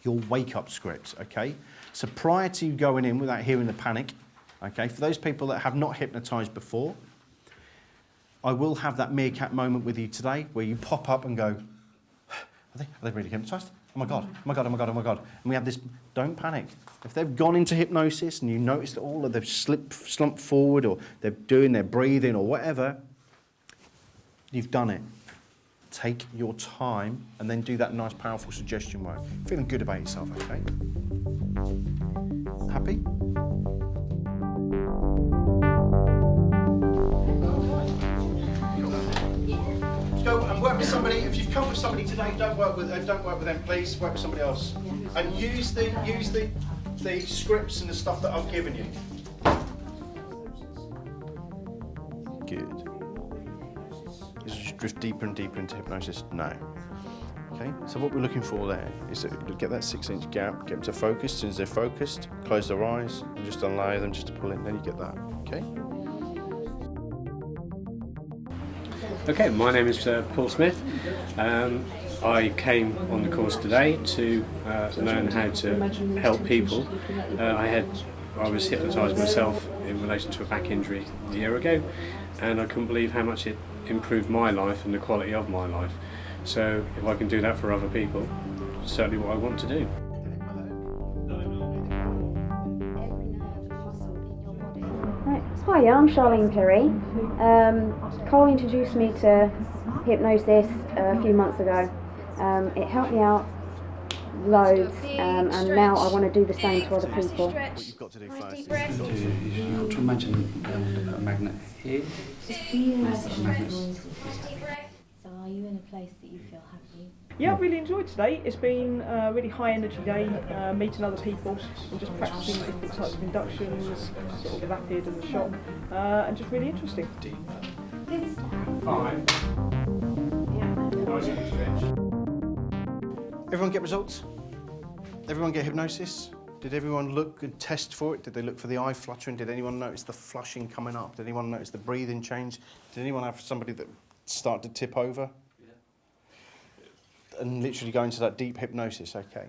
your wake up scripts, okay? So prior to you going in without hearing the panic, okay, for those people that have not hypnotized before, I will have that meerkat moment with you today where you pop up and go, are they really hypnotized? Oh my God, oh my God, oh my God, oh my God. And we have this, don't panic. If they've gone into hypnosis and you notice that all of they've slumped forward or they're doing their breathing or whatever, you've done it. Take your time and then do that nice, powerful suggestion work. Feeling good about yourself, okay? Happy? Go and work with somebody. If you've come with somebody today, don't work with them, please. Work with somebody else. And use the scripts and the stuff that I've given you. Good. Just drift deeper and deeper into hypnosis now. Okay. So what we're looking for there is to get that 6-inch gap, get them to focus. As soon as they're focused, close their eyes and just allow them just to pull in. Then you get that. Okay. Okay, my name is Paul Smith. I came on the course today to learn how to help people. I was hypnotised myself in relation to a back injury a year ago, and I couldn't believe how much it improved my life and the quality of my life. So if I can do that for other people, it's certainly what I want to do. Hi, I'm Charlene Perry. Cole introduced me to hypnosis a few months ago. It helped me out loads, and now I want to do the same to other people. What you've got to do first is You've got to imagine to put a magnet here. So are you in a place that you feel happy? Yeah, I've really enjoyed today. It's been a really high energy day, meeting other people and just practicing different types of inductions, sort of rapid and the shock, and just really interesting. Everyone get results? Everyone get hypnosis? Did everyone look and test for it? Did they look for the eye fluttering? Did anyone notice the flushing coming up? Did anyone notice the breathing change? Did anyone have somebody that started to tip over? Yeah. And literally go into that deep hypnosis, okay?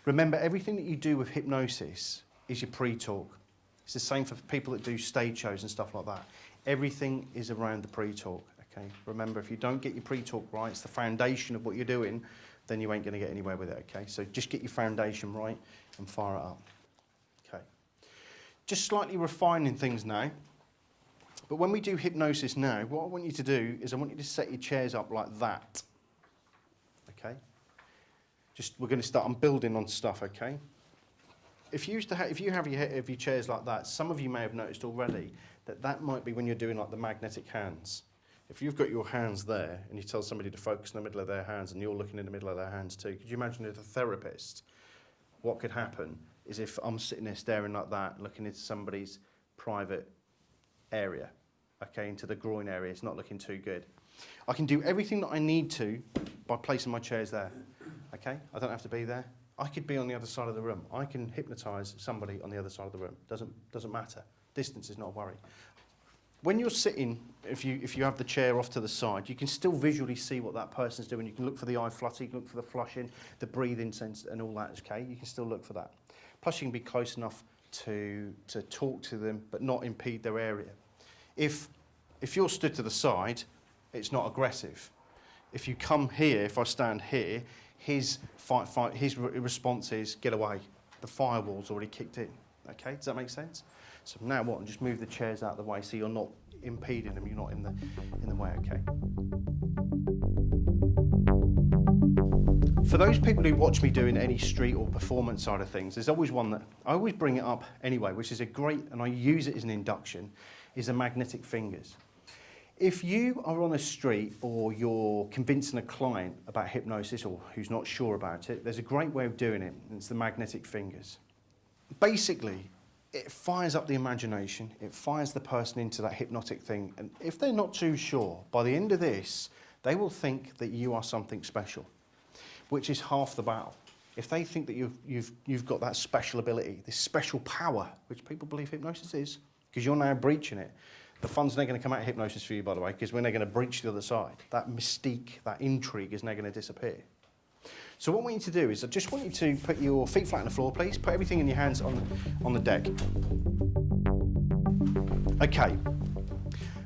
Remember, everything that you do with hypnosis is your pre-talk. It's the same for people that do stage shows and stuff like that. Everything is around the pre-talk, okay? Remember, if you don't get your pre-talk right, it's the foundation of what you're doing, then you ain't going to get anywhere with it, okay? So just get your foundation right and fire it up, okay? Just slightly refining things now. But when we do hypnosis now, what I want you to do is I want you to set your chairs up like that, okay? We're going to start, I'm building on stuff, okay? If you have your chairs like that, some of you may have noticed already that might be when you're doing like the magnetic hands. If you've got your hands there and you tell somebody to focus in the middle of their hands and you're looking in the middle of their hands too, could you imagine as a therapist, what could happen is if I'm sitting there staring like that, looking into somebody's private area, okay, into the groin area, it's not looking too good. I can do everything that I need to by placing my chairs there, okay? I don't have to be there. I could be on the other side of the room. I can hypnotise somebody on the other side of the room. Doesn't matter. Distance is not a worry. When you're sitting, if you have the chair off to the side, you can still visually see what that person's doing. You can look for the eye flutter, you can look for the flushing, the breathing sense and all that, okay? You can still look for that. Plus you can be close enough to talk to them but not impede their area. If you're stood to the side, it's not aggressive. If you come here, if I stand here, his response is get away. The firewall's already kicked in, okay? Does that make sense? So now what? Just move the chairs out of the way so you're not impeding them, you're not in the way, okay? For those people who watch me doing any street or performance side of things, there's always one that I always bring it up anyway, which is a great, and I use it as an induction, is the magnetic fingers. If you are on a street or you're convincing a client about hypnosis or who's not sure about it, there's a great way of doing it, and it's the magnetic fingers. Basically, it fires up the imagination, it fires the person into that hypnotic thing, and if they're not too sure, by the end of this, they will think that you are something special, which is half the battle. If they think that you've got that special ability, this special power, which people believe hypnosis is, because you're now breaching it, the fun's now going to come out of hypnosis for you, by the way, because we're now going to breach the other side. That mystique, that intrigue is now going to disappear. So what I want you to do is I just want you to put your feet flat on the floor, please. Put everything in your hands on the deck. Okay.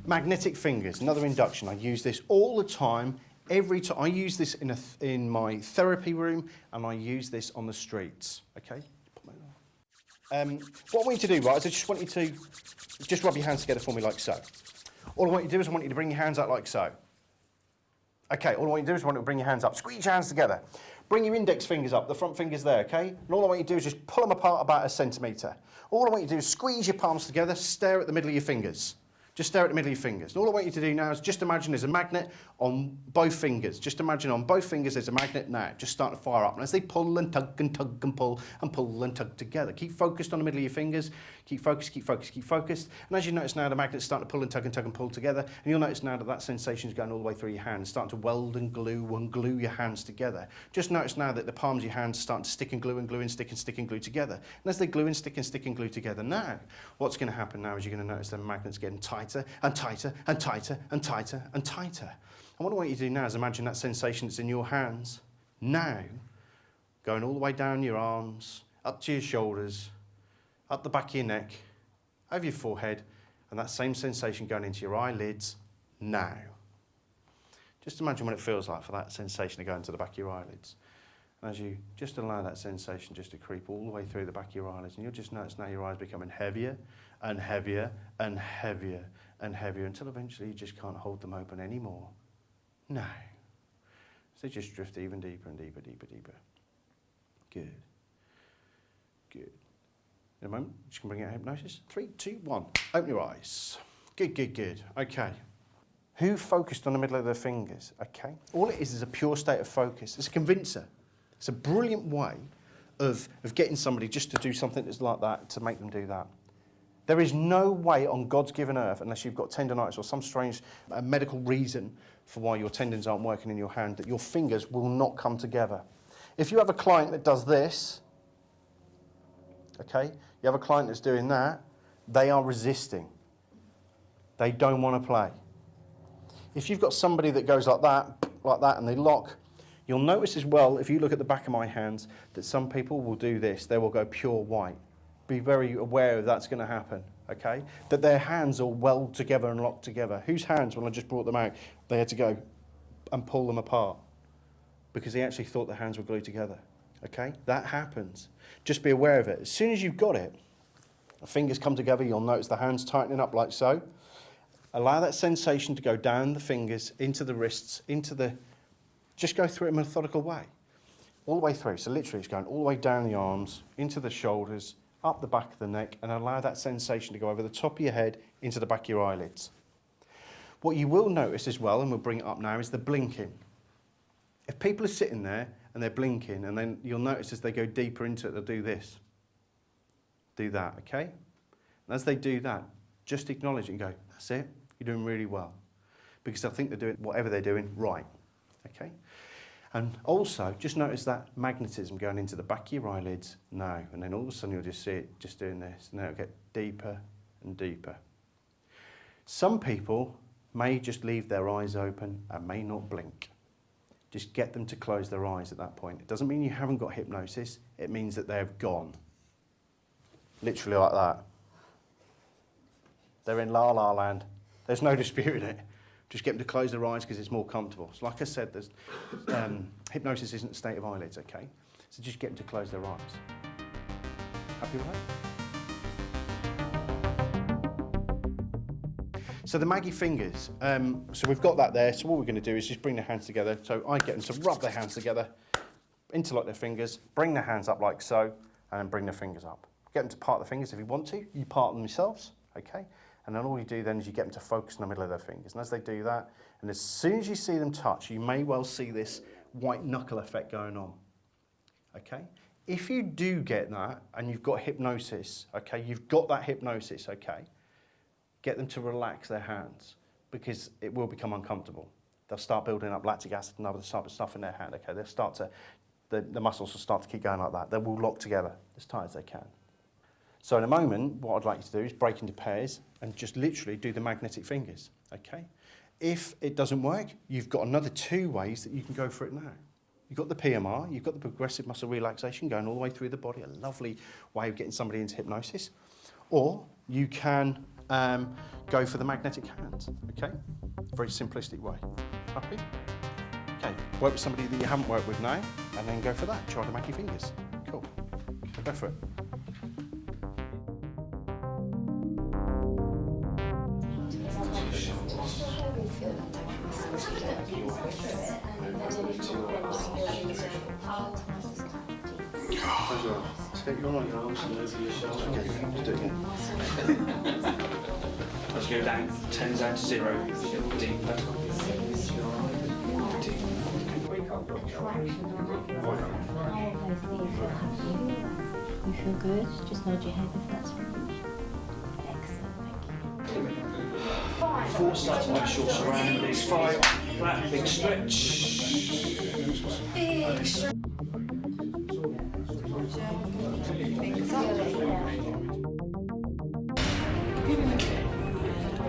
Magnetic fingers, another induction. I use this all the time, every time. I use this in my therapy room, and I use this on the streets. Okay. What I want you to do, right, is I just want you to just rub your hands together for me like so. All I want you to do is I want you to bring your hands out like so. Okay, all I want you to do is I want you to bring your hands up. Squeeze your hands together. Bring your index fingers up, the front fingers there, okay? And all I want you to do is just pull them apart about 1 centimetre. All I want you to do is squeeze your palms together, stare at the middle of your fingers. Just stare at the middle of your fingers. And all I want you to do now is just imagine there's a magnet on both fingers. Just imagine on both fingers there's a magnet now, just starting to fire up. And as they pull and tug and pull and tug together, keep focused on the middle of your fingers. Keep focused, keep focused, keep focused. And as you notice now, the magnet's starting to pull and tug and pull together. And you'll notice now that that sensation is going all the way through your hands, starting to weld and glue your hands together. Just notice now that the palms of your hands are starting to stick and glue and stick and glue together. And as they glue and stick and glue together now, what's going to happen now is you're going to notice the magnet's getting tighter and tighter and tighter and tighter and tighter. And what I want you to do now is imagine that sensation that's in your hands now, going all the way down your arms, up to your shoulders, up the back of your neck, over your forehead, and that same sensation going into your eyelids now. Just imagine what it feels like for that sensation to go into the back of your eyelids. And as you just allow that sensation just to creep all the way through the back of your eyelids, and you'll just notice now your eyes becoming heavier and heavier and heavier and heavier until eventually you just can't hold them open anymore. Now. So they just drift even deeper and deeper, deeper, deeper. Good. Good. In a moment, just can bring out hypnosis. 3, 2, 1. Open your eyes. Good, good, good. Okay. Who focused on the middle of their fingers? Okay. All it is a pure state of focus. It's a convincer. It's a brilliant way of getting somebody just to do something that's like that, to make them do that. There is no way on God's given earth, unless you've got tendonitis or some strange medical reason for why your tendons aren't working in your hand, that your fingers will not come together. If you have a client that does this, okay, you have a client that's doing that, they are resisting. They don't want to play. If you've got somebody that goes like that, and they lock, you'll notice as well, if you look at the back of my hands, that some people will do this. They will go pure white. Be very aware of that's going to happen, okay? That their hands are weld together and locked together. Whose hands, when I just brought them out, they had to go and pull them apart because they actually thought their hands were glued together, okay? That happens. Just be aware of it. As soon as you've got it, the fingers come together, you'll notice the hands tightening up like so. Allow that sensation to go down the fingers, into the wrists, just go through it in a methodical way. All the way through. So literally it's going all the way down the arms, into the shoulders, up the back of the neck, and allow that sensation to go over the top of your head, into the back of your eyelids. What you will notice as well, and we'll bring it up now, is the blinking. If people are sitting there and they're blinking, and then you'll notice as they go deeper into it, they'll do this. Do that, okay? And as they do that, just acknowledge it and go, that's it, you're doing really well. Because they'll think they're doing whatever they're doing right, okay? And also, just notice that magnetism going into the back of your eyelids now. And then all of a sudden you'll just see it just doing this. And then it'll get deeper and deeper. Some people may just leave their eyes open and may not blink. Just get them to close their eyes at that point. It doesn't mean you haven't got hypnosis. It means that they've gone. Literally like that. They're in la-la land. There's no disputing it. Just get them to close their eyes because it's more comfortable. So like I said, there's, hypnosis isn't a state of eyelids, okay? So just get them to close their eyes. Happy with that? So the Maggie fingers, so we've got that there. So what we're going to do is just bring their hands together. So I get them to rub their hands together, interlock their fingers, bring their hands up like so, and then bring their fingers up. Get them to part the fingers if you want to. You part them yourselves, okay? And then all you do then is you get them to focus in the middle of their fingers. And as they do that, and as soon as you see them touch, you may well see this white knuckle effect going on, okay? If you do get that, and you've got hypnosis, okay, you've got that hypnosis, okay, get them to relax their hands because it will become uncomfortable. They'll start building up lactic acid and other type of stuff in their hand, okay? They'll start to, the muscles will start to keep going like that. They will lock together as tight as they can. So in a moment, what I'd like you to do is break into pairs and just literally do the magnetic fingers, okay? If it doesn't work, you've got another 2 ways that you can go for it now. You've got the PMR, you've got the progressive muscle relaxation going all the way through the body, a lovely way of getting somebody into hypnosis. Or you can go for the magnetic hands, okay? Very simplistic way. Happy? Okay, work with somebody that you haven't worked with now, and then go for that. Try the Maggie fingers. Cool. Go for it. Take your arms and over your shoulders. Okay, do it again. Let's go down, 10 down to 0. Deeper. You feel good? Just nod your head if that's right. Excellent, thank you. 4 starts like short surroundings. 5, flat, big stretch. Big stretch.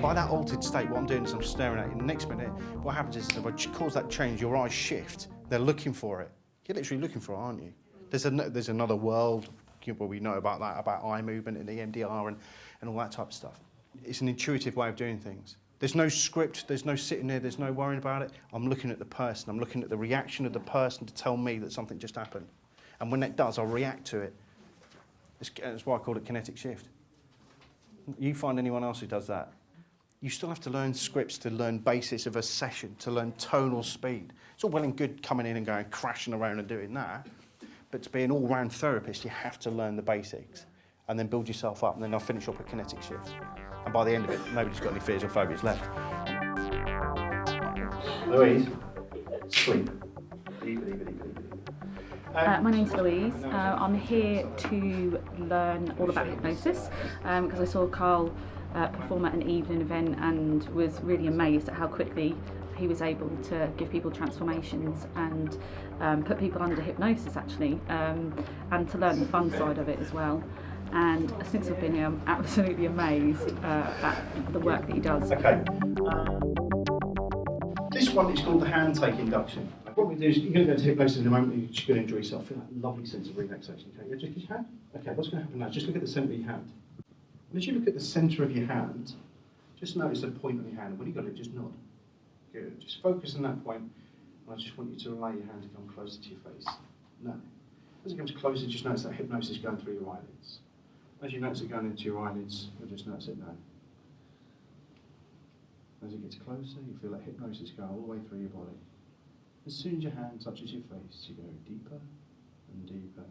By that altered state, what I'm doing is I'm staring at you. In the next minute, what happens is if I cause that change, your eyes shift. They're looking for it. You're literally looking for it, aren't you? There's another world where we know about that, about eye movement and EMDR and all that type of stuff. It's an intuitive way of doing things. There's no script, there's no sitting there, there's no worrying about it. I'm looking at the person, I'm looking at the reaction of the person to tell me that something just happened. And when that does, I'll react to it. That's why I call it kinetic shift. You find anyone else who does that? You still have to learn scripts to learn basis of a session, to learn tonal speed. It's all well and good coming in and going crashing around and doing that, But to be an all-round therapist, you have to learn the basics and then build yourself up, and then I'll finish up with kinetic shifts. And by the end of it, nobody's got any fears or phobias left. Louise, sleep. Deeper, deeper, deeper, deeper. My name's Louise. I'm here to learn all about hypnosis because I saw Carl perform at an evening event and was really amazed at how quickly he was able to give people transformations and put people under hypnosis actually, and to learn the fun side of it as well. And since I've been here, I'm absolutely amazed at the work that he does. Okay. This one is called the hand take induction. What we do is, you're going to go to hypnosis in a moment, you're just going to enjoy yourself, feel that lovely sense of relaxation. Okay, yeah, just your hand. Okay, what's going to happen now? Just look at the centre of your hand. And as you look at the centre of your hand, just notice the point on your hand. And when you've got it, just nod. Good. Just focus on that point. And I just want you to allow your hand to come closer to your face. No. As it comes closer, just notice that hypnosis going through your eyelids. As you notice it going into your eyelids, you'll just notice it now. As it gets closer, you feel that hypnosis go all the way through your body. As soon as your hand touches your face, you go deeper and deeper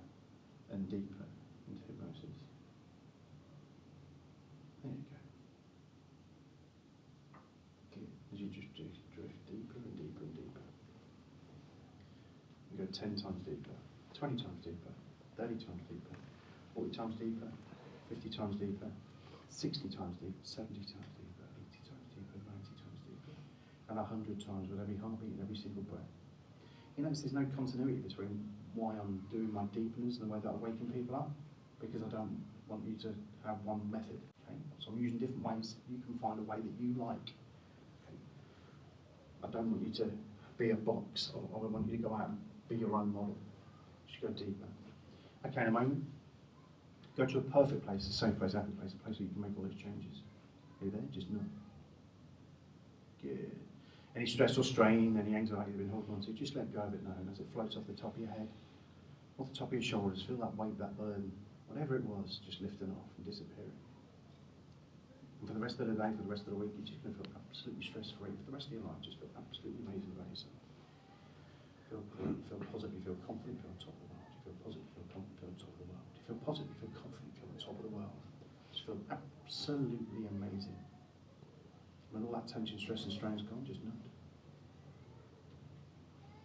and deeper into hypnosis. There you go. Okay. As you just drift deeper and deeper and deeper. You go 10 times deeper, 20 times deeper, 30 times deeper, 40 times deeper, 50 times deeper, 60 times deeper, 70 times deeper, 80 times deeper, 90 times deeper, and 100 times with every heartbeat and every single breath. You notice there's no continuity between why I'm doing my deepeners and the way that I waken people up, because I don't want you to have one method. Okay? So I'm using different ways. You can find a way that you like. Okay? I don't want you to be a box, or I want you to go out and be your own model. Just go deeper. Okay, in a moment, go to a perfect place, the same place, happy place, a place where you can make all those changes. Are you there? Just nod. Good. Any stress or strain, any anxiety you've been holding on to, just let go of it now. And as it floats off the top of your head, off the top of your shoulders, feel that weight, that burden, whatever it was, just lifting off and disappearing. And for the rest of the day, for the rest of the week, you're just going to feel absolutely stress-free. For the rest of your life, just feel absolutely amazing about yourself. Feel positive, feel confident, feel on top of the world. You feel positive, feel confident, feel on top of the world. You feel positive, feel confident, feel on top of the world. Just feel absolutely amazing. When all that tension, stress and strain is gone, just nod.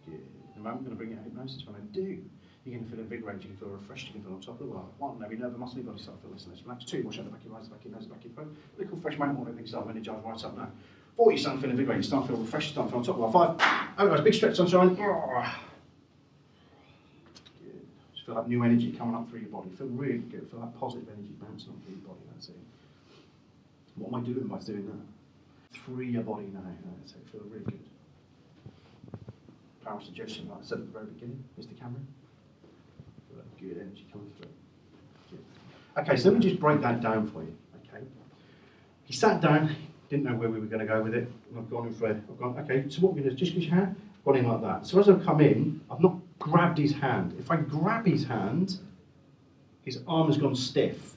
Good. In a moment, I'm going to bring you out hypnosis. When I do, you're going to feel invigorated, you can feel refreshed, you can feel on top of the world. 1, every nerve and muscle in your body start to feel less and less relaxed. 2, wash out the back of your eyes, the back of your nose, the back of your throat. Little fresh moment, everything start to energise right up now. 4, you start to feel invigorated, you start to feel refreshed, you start to feel on top of the world. 5, oh guys, big stretch, sunshine. Good. Just feel that new energy coming up through your body. Feel really good, feel that positive energy bouncing up through your body, that's it. What am I doing by doing that? Free your body now, that's it, feel really good. Power suggestion, like I said at the very beginning, Mr. Cameron. Feel that good energy coming through. Good. Okay, so let me just break that down for you, okay? He sat down, didn't know where we were going to go with it, and I've gone in for it. Okay, so what we're going to do, just because your hand, gone in like that. So as I've come in, I've not grabbed his hand. If I grab his hand, his arm has gone stiff.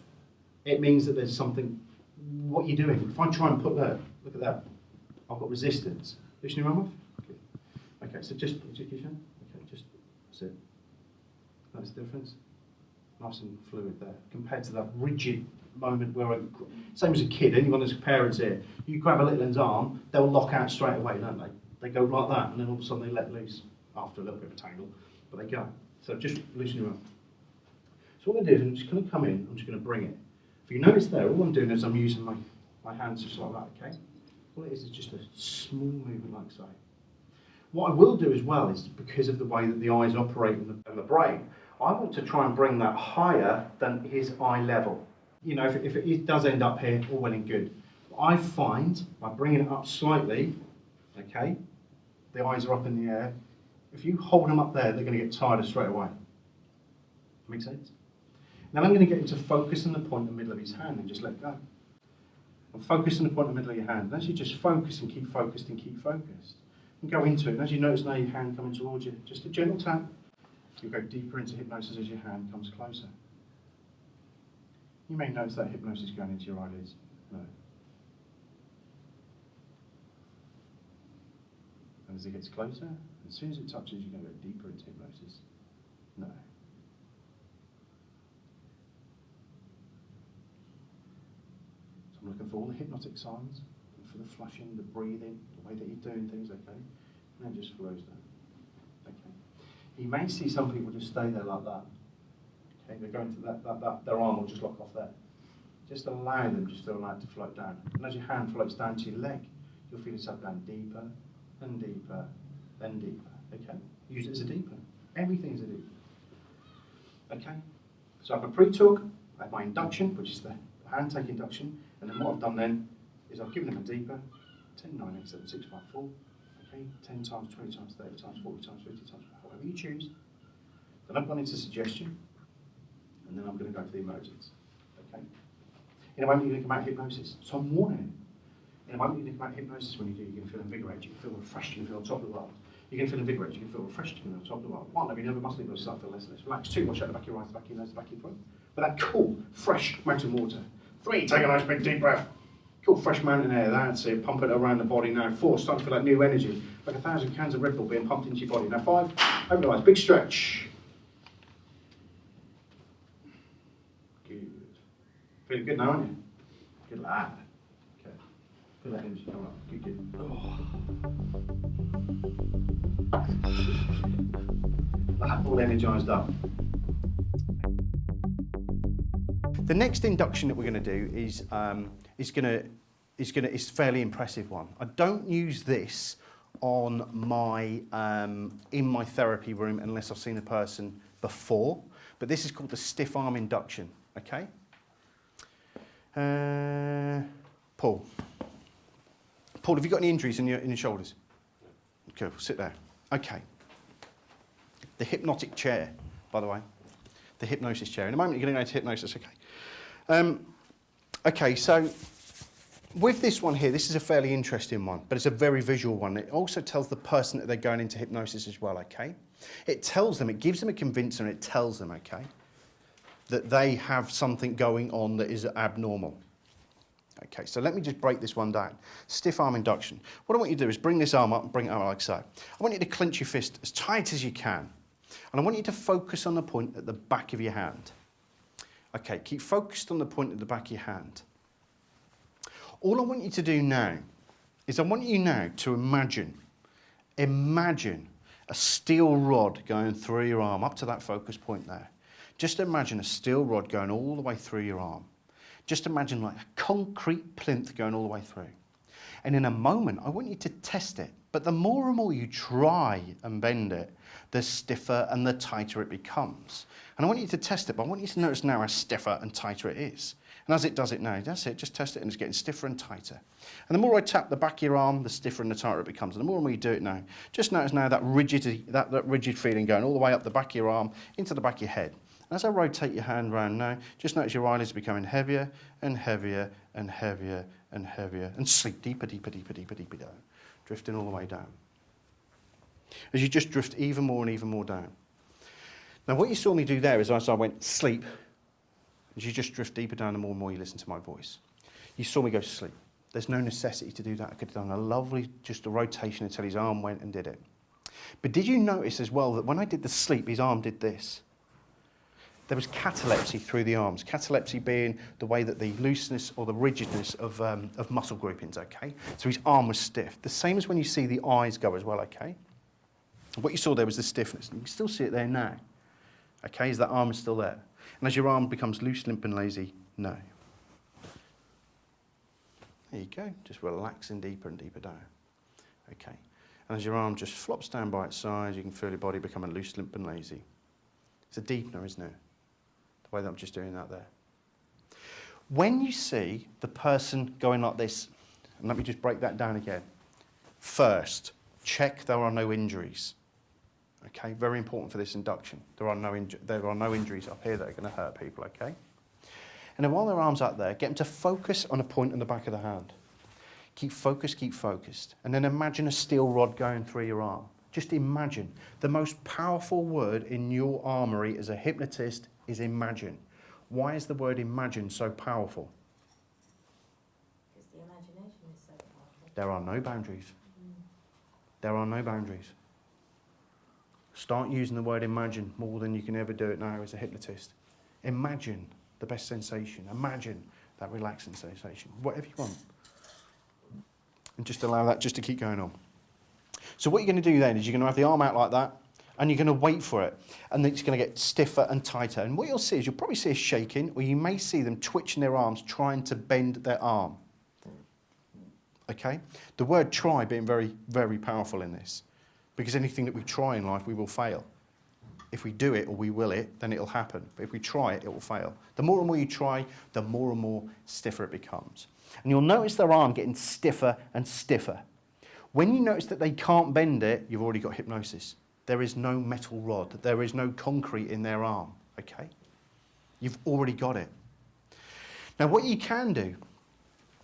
It means that there's something, what you're doing. If I try and put that, look at that, I've got resistance. Listen your arm off? Okay. Okay, so just your hand. Okay, just, that's it. That's the difference. Nice and fluid there, compared to that rigid moment where same as a kid, anyone that's parents here, you grab a little one's arm, they'll lock out straight away, don't they? They go like that, and then all of a sudden they let loose after a little bit of a tangle, but they go. So just loosen your arm. So what I'm going to do is I'm just going to come in, I'm just going to bring it. If you notice there, all I'm doing is I'm using my hands just like that, okay? All it is just a small movement like so. What I will do as well is, because of the way that the eyes operate and the brain, I want to try and bring that higher than his eye level. You know, if it does end up here, all well and good. I find, by bringing it up slightly, okay, the eyes are up in the air. If you hold them up there, they're going to get tired straight away. Make sense? Now I'm going to get him to focus on the point in the middle of his hand and just let go. And focus on the point in the middle of your hand. And as you just focus and keep focused and keep focused, and go into it. And as you notice now your hand coming towards you, just a gentle tap. You'll go deeper into hypnosis as your hand comes closer. You may notice that hypnosis going into your eyelids. No. And as it gets closer, as soon as it touches, you're going to go deeper into hypnosis. No. for all the hypnotic signs, for the flushing, the breathing, the way that you're doing things, okay? And then just flows down. Okay. You may see some people just stay there like that. Okay, they're going to their arm will just lock off there. Just allow them just to allow it to float down. And as your hand floats down to your leg, you'll feel yourself going deeper and deeper and deeper. Okay? Use it as a deeper. Everything is a deeper. Okay? So I have a pre-talk, I have my induction, which is the hand take induction, and then what I've done then is I've given them a deeper 10, 9, 8, 7, 6, 5, 4. Okay? 10 times, 20 times, 30 times, 40 times, 50 times, however you choose. Then I've gone into suggestion, and then I'm going to go to the emojis. Okay? In a moment you're going to come out of hypnosis. So I'm warning. In a moment you're going to come out of hypnosis. When you do, you're going to feel invigorated, you can feel refreshed, you can feel on top of the world. You're going to feel invigorated, you can feel refreshed, you can feel on top of the world. One, you never must leave, but you start to feel less and less relaxed. 2, watch out the back of your eyes, the back of your nose, the back of your throat. But that cool, fresh mountain water. 3, take a nice big deep breath. Cool, fresh mountain air, that's it. Pump it around the body now. 4, start to feel like new energy, like 1,000 cans of Red Bull being pumped into your body. Now 5, open the eyes, big stretch. Good. Feeling good now, aren't you? Good lad. Okay. Feel that energy come up. Good, good. Oh. That all energised up. The next induction that we're going to do is a fairly impressive one. I don't use this on my in my therapy room unless I've seen a person before, but this is called the stiff arm induction. Okay. Paul, have you got any injuries in your shoulders? Cool, sit there. Okay. The hypnotic chair, by the way. The hypnosis chair. In a moment you're going to go into hypnosis, okay. Okay, so with this one here, this is a fairly interesting one, but it's a very visual one. It also tells the person that they're going into hypnosis as well, okay? It tells them, it gives them a convincer, and it tells them, okay, that they have something going on that is abnormal. Okay, so let me just break this one down. Stiff arm induction. What I want you to do is bring this arm up and bring it up like so. I want you to clench your fist as tight as you can. And I want you to focus on the point at the back of your hand. Okay, keep focused on the point at the back of your hand. All I want you to do now is I want you now to imagine a steel rod going through your arm up to that focus point there. Just imagine a steel rod going all the way through your arm. Just imagine like a concrete plinth going all the way through. And in a moment, I want you to test it. But the more and more you try and bend it, the stiffer and the tighter it becomes. And I want you to test it, but I want you to notice now how stiffer and tighter it is. And as it does it now, that's it, just test it and it's getting stiffer and tighter. And the more I tap the back of your arm, the stiffer and the tighter it becomes. And the more and more you do it now, just notice now that rigidity, that rigid feeling going all the way up the back of your arm into the back of your head. And as I rotate your hand round now, just notice your eyelids becoming heavier and heavier and heavier and heavier. And sleep deeper, deeper, deeper, deeper, deeper down. Drifting all the way down. As you just drift even more and even more down. Now what you saw me do there is as I went sleep, as you just drift deeper down, the more and more you listen to my voice. You saw me go to sleep. There's no necessity to do that. I could have done a lovely, just a rotation until his arm went and did it. But did you notice as well that when I did the sleep, his arm did this? There was catalepsy through the arms. Catalepsy being the way that the looseness or the rigidness of muscle groupings, okay? So his arm was stiff. The same as when you see the eyes go as well, okay? What you saw there was the stiffness. And you can still see it there now. Okay, is that arm is still there? And as your arm becomes loose, limp and lazy, no. There you go, just relaxing deeper and deeper down. Okay, and as your arm just flops down by its side, you can feel your body becoming loose, limp and lazy. It's a deepener, isn't it? The way that I'm just doing that there. When you see the person going like this, and let me just break that down again. First, check there are no injuries. Okay, very important for this induction. There are no injuries up here that are going to hurt people, okay? And then while their arm's up there, get them to focus on a point in the back of the hand. Keep focused. And then imagine a steel rod going through your arm. Just imagine. The most powerful word in your armory as a hypnotist is imagine. Why is the word imagine so powerful? Because the imagination is so powerful. There are no boundaries. There are no boundaries. Start using the word imagine more than you can ever do it now as a hypnotist. Imagine the best sensation. Imagine that relaxing sensation, whatever you want. And just allow that just to keep going on. So what you're going to do then is you're going to have the arm out like that, and you're going to wait for it, and then it's going to get stiffer and tighter. And what you'll see is you'll probably see us shaking, or you may see them twitching their arms, trying to bend their arm. Okay? The word try being very, very powerful in this, because anything that we try in life, we will fail. If we do it or we will it, then it'll happen. But if we try it, it will fail. The more and more you try, the more and more stiffer it becomes. And you'll notice their arm getting stiffer and stiffer. When you notice that they can't bend it, you've already got hypnosis. There is no metal rod. There is no concrete in their arm, okay? You've already got it. Now, what you can do,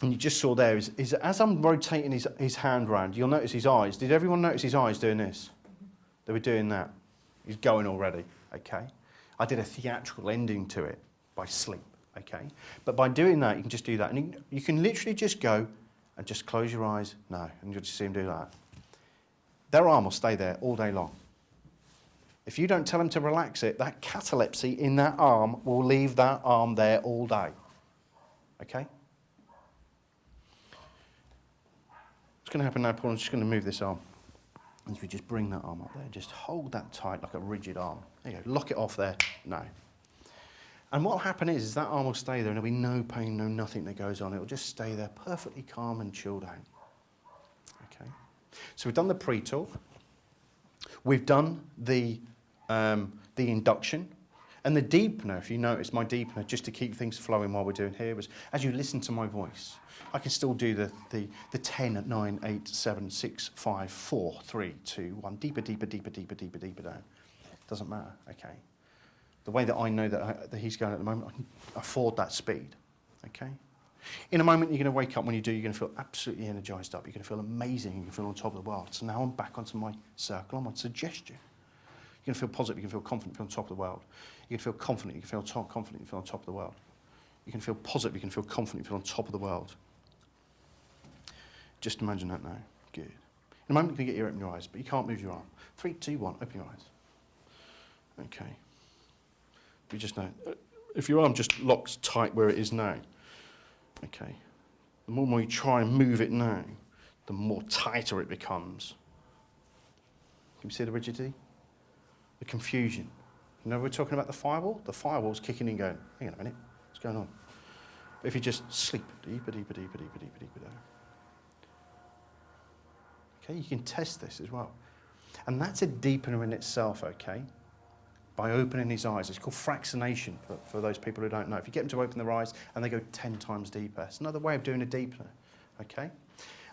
and you just saw there, is as I'm rotating his hand around, you'll notice his eyes. Did everyone notice his eyes doing this? They were doing that. He's going already, okay? I did a theatrical ending to it by sleep, okay? But by doing that, you can just do that. And you can literally just go and just close your eyes. No, and you'll just see him do that. Their arm will stay there all day long. If you don't tell him to relax it, that catalepsy in that arm will leave that arm there all day. Okay? What's going to happen now, Paul? I'm just going to move this arm. As we just bring that arm up there, just hold that tight like a rigid arm. There you go. Lock it off there. No. And what will happen is that arm will stay there and there'll be no pain, no nothing that goes on. It will just stay there perfectly calm and chilled out. Okay? So we've done the pre-talk. We've done the induction. And the deepener, if you notice, my deepener, just to keep things flowing while we're doing here, was as you listen to my voice, I can still do the 10, 9, 8, 7, 6, 5, 4, 3, 2, 1. Deeper, deeper, deeper, deeper, deeper, deeper down. Doesn't matter, okay? The way that I know that he's going at the moment, I can afford that speed, okay? In a moment, you're going to wake up. When you do, you're going to feel absolutely energised up. You're going to feel amazing. You're going to feel on top of the world. So now I'm back onto my circle. I'm on suggestion. You're going to feel positive. You're going to feel confident. Feel on top of the world. You're going to feel confident. You can feel confident. You feel on top of the world. You can feel positive. You can feel confident. You feel on top of the world. Just imagine that now. Good. In a moment, you can get you open your eyes, but you can't move your arm. 3, 2, 1. Open your eyes. Okay. You just know. If your arm just locks tight where it is now, okay, the more and more you try and move it now, the more tighter it becomes. Can you see the rigidity? The confusion. You know we're talking about the firewall? The firewall's kicking in going, hang on a minute, what's going on? But if you just sleep deeper, deeper, deeper, deeper, deeper, deeper down. Okay, you can test this as well. And that's a deepener in itself, okay? By opening his eyes. It's called fractionation for those people who don't know. If you get them to open their eyes and they go 10 times deeper, it's another way of doing a deepener, okay?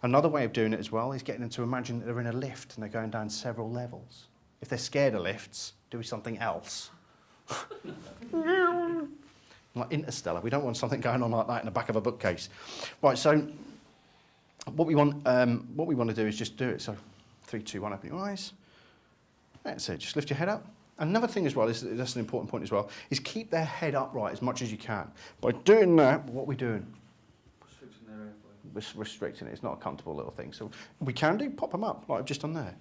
Another way of doing it as well is getting them to imagine that they're in a lift and they're going down several levels. If they're scared of lifts, do something else. Like Interstellar, we don't want something going on like that in the back of a bookcase. Right, so what we want to do is just do it. So 3, 2, 1, open your eyes. That's it, just lift your head up. Another thing as well, that's an important point as well, is keep their head upright as much as you can. By doing that, what are we doing? Restricting their airflow. We're restricting it. It's not a comfortable little thing. So we can do, pop them up, like I've just done there.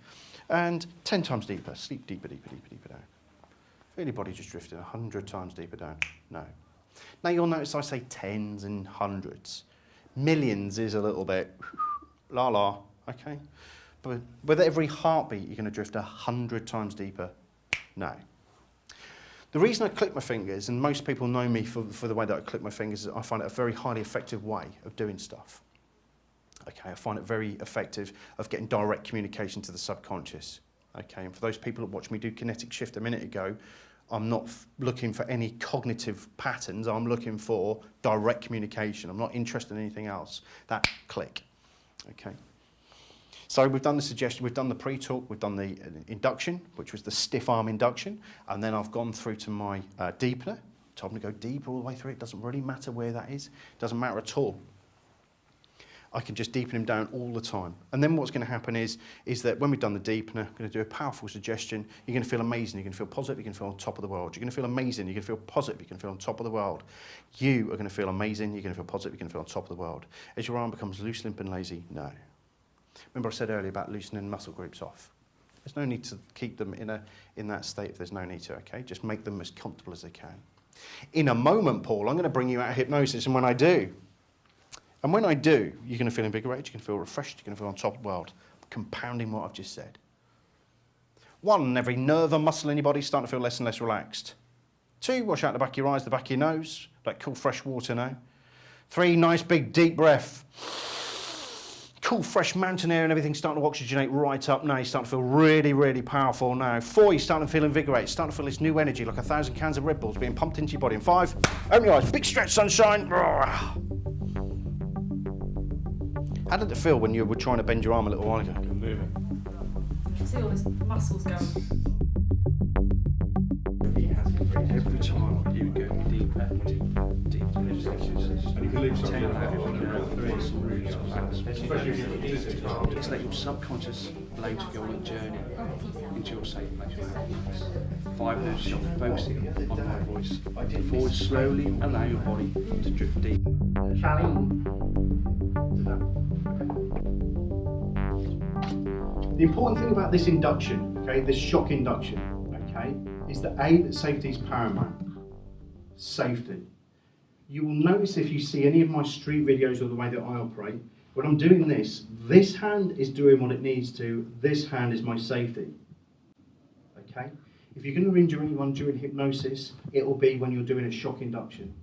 And 10 times deeper. Sleep deeper, deeper, deeper, deeper down. Feel your body just drifting 100 times deeper down. No. Now you'll notice I say tens and hundreds. Millions is a little bit la la, okay? But with every heartbeat, you're going to drift 100 times deeper. No. The reason I click my fingers, and most people know me for the way that I click my fingers, is I find it a very highly effective way of doing stuff. Okay, I find it very effective of getting direct communication to the subconscious. Okay, and for those people that watched me do kinetic shift a minute ago, I'm not looking for any cognitive patterns. I'm looking for direct communication. I'm not interested in anything else. That click. Okay. So we've done the suggestion, we've done the pre-talk, we've done the induction, which was the stiff arm induction, and then I've gone through to my deepener. Told them to go deep all the way through. It doesn't really matter where that is. It doesn't matter at all. I can just deepen him down all the time. And then what's going to happen is that when we've done the deepener, I'm going to do a powerful suggestion. You're going to feel amazing. You're going to feel positive. You're going to feel on top of the world. You're going to feel amazing. You're going to feel positive. You're going to feel on top of the world. You are going to feel amazing. You're going to feel positive. You're going to feel on top of the world. As your arm becomes loose, limp and lazy, no. Remember I said earlier about loosening muscle groups off. There's no need to keep them in that state if there's no need to, okay? Just make them as comfortable as they can. In a moment, Paul, I'm going to bring you out of hypnosis, and when I do, you're going to feel invigorated, you're going to feel refreshed, you're going to feel on top of the world, compounding what I've just said. 1, every nerve and muscle in your body is starting to feel less and less relaxed. 2, wash out the back of your eyes, the back of your nose, like cool fresh water now. 3, nice big deep breath. Cool fresh mountain air and everything starting to oxygenate right up now. You're starting to feel really, really powerful now. 4, you're starting to feel invigorated, starting to feel this new energy like 1,000 cans of Red Bulls being pumped into your body. And 5, open your eyes, big stretch, sunshine. How did it feel when you were trying to bend your arm a little while ago? Move it. You can see all these muscles going. Every time you go deeper and deeper, and you take that just let your subconscious allow you to go on a journey into your safe place. 5 minutes of focusing on my voice. 4, slowly allow your body to drift deep. The important thing about this induction, okay, this shock induction, okay, is that that safety is paramount. Safety. You will notice if you see any of my street videos or the way that I operate, when I'm doing this hand is doing what it needs to, this hand is my safety. Okay? If you're going to injure anyone during hypnosis, it will be when you're doing a shock induction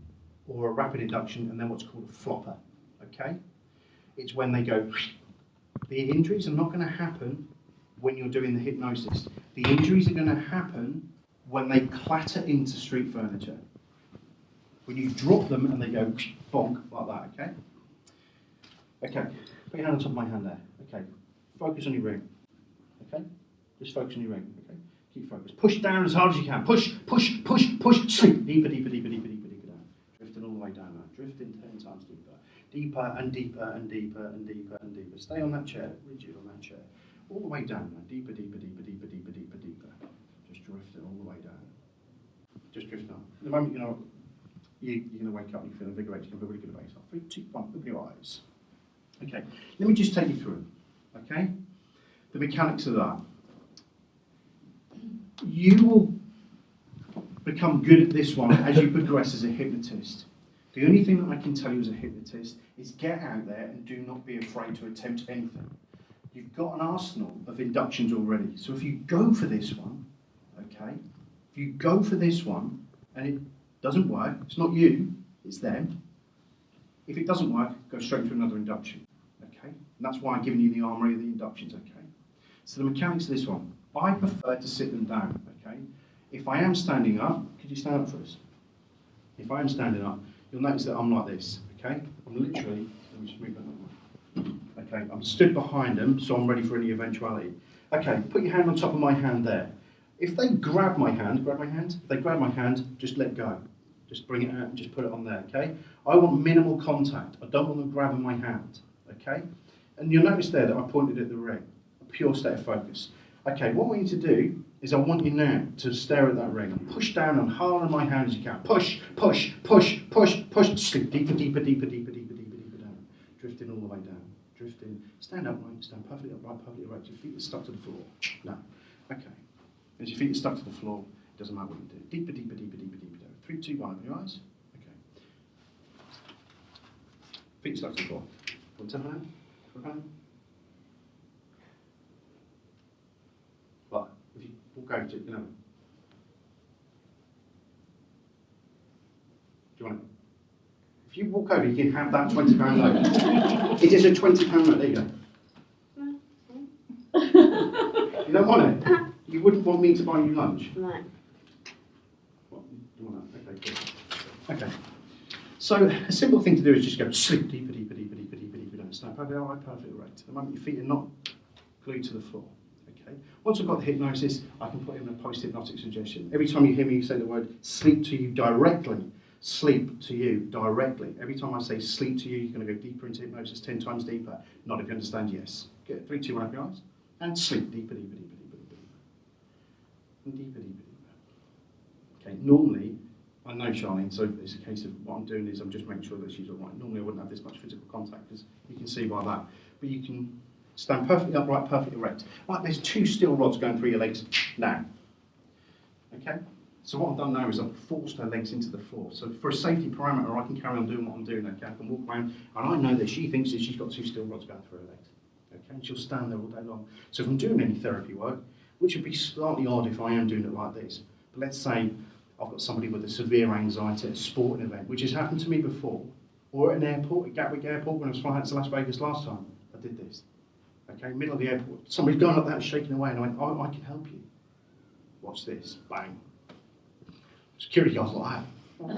or a rapid induction and then what's called a flopper. Okay? It's when they go. The injuries are not going to happen when you're doing the hypnosis. The injuries are going to happen when they clatter into street furniture. When you drop them and they go bonk like that, okay? Okay, put your hand on top of my hand there. Okay, focus on your ring. Okay, just focus on your ring. Okay, keep focused. Push down as hard as you can. Push, push, push, push. Sleep. Deeper, deeper, deeper, deeper, deeper, deeper down. Drifting all the way down now. Drifting 10 times deeper. Deeper and deeper and deeper and deeper and deeper. Stay on that chair, rigid on that chair. All the way down now. Deeper, deeper, deeper, deeper, deeper, deeper, deeper. Just drifting all the way down. Just drifting up. At the moment, you're going to wake up and you feel invigorated. You're going to feel really good about yourself. 3, 2, 1, open your eyes. Okay, let me just take you through, okay? The mechanics of that. You will become good at this one as you progress as a hypnotist. The only thing that I can tell you as a hypnotist is get out there and do not be afraid to attempt anything. You've got an arsenal of inductions already. So if you go for this one, okay? If you go for this one and it doesn't work, it's not you, it's them. If it doesn't work, go straight to another induction, okay? And that's why I've given you the armory of the inductions, okay? So the mechanics of this one, I prefer to sit them down, okay? If I am standing up, could you stand up for us? If I am standing up, you'll notice that I'm like this, okay? I'm literally, let me just move that way. Okay, I'm stood behind them, so I'm ready for any eventuality. Okay, put your hand on top of my hand there. If they grab my hand, if they grab my hand, just let go. Just bring it out and just put it on there, okay? I want minimal contact. I don't want them grabbing my hand, okay? And you'll notice there that I pointed at the ring, a pure state of focus. Okay, what we need to do is I want you now to stare at that ring and push down and hard on my hand as you can. Push, push, push, push, push. Slip deeper, deeper, deeper, deeper, deeper, deeper, deeper down. Drifting all the way down. Drifting. Stand upright, stand perfectly upright, perfectly erect. Your feet are stuck to the floor. No. Okay. As your feet are stuck to the floor, it doesn't matter what you do. Deeper, deeper, deeper, deeper, deeper down. 3, 2, 1, open your eyes. Okay. Feet stuck to the floor. One time around. Around. But if you walk over to it, do you want it? If you walk over, you can have that £20 note. It is a £20 note. There you go. You don't want it? You wouldn't want me to buy you lunch? Right. What? You want that? Okay, good. Okay. So a simple thing to do is just go sleep deeper, deeper, deeper, deeper, deeper, deeper down. Snap over, all right, perfect, right. At the moment your feet are not glued to the floor. Okay. Once I've got the hypnosis, I can put in a post-hypnotic suggestion. Every time you hear me say the word sleep to you directly, sleep to you directly. Every time I say sleep to you, you're going to go deeper into hypnosis, 10 times deeper. Not if you understand, yes. Get 3, 2, 1, open your eyes. And sleep deeper, deeper, deeper, deeper, deeper, deeper. And deeper, deeper, deeper. Okay, normally, I know Charlene, so it's a case of what I'm doing is I'm just making sure that she's all right. Normally I wouldn't have this much physical contact, because you can see by that. But you can stand perfectly upright, perfectly erect. Like there's 2 steel rods going through your legs now. Okay? So what I've done now is I've forced her legs into the floor. So for a safety parameter, I can carry on doing what I'm doing, okay? I can walk around, and I know that she thinks that she's got 2 steel rods going through her legs, okay? And she'll stand there all day long. So if I'm doing any therapy work, which would be slightly odd if I am doing it like this, but let's say I've got somebody with a severe anxiety at a sporting event, which has happened to me before, or at an airport, at Gatwick Airport, when I was flying out to Las Vegas last time, I did this. Okay, middle of the airport, somebody's going like that and shaking away, and I went, oh, I can help you. Watch this, bang. Security guards like that.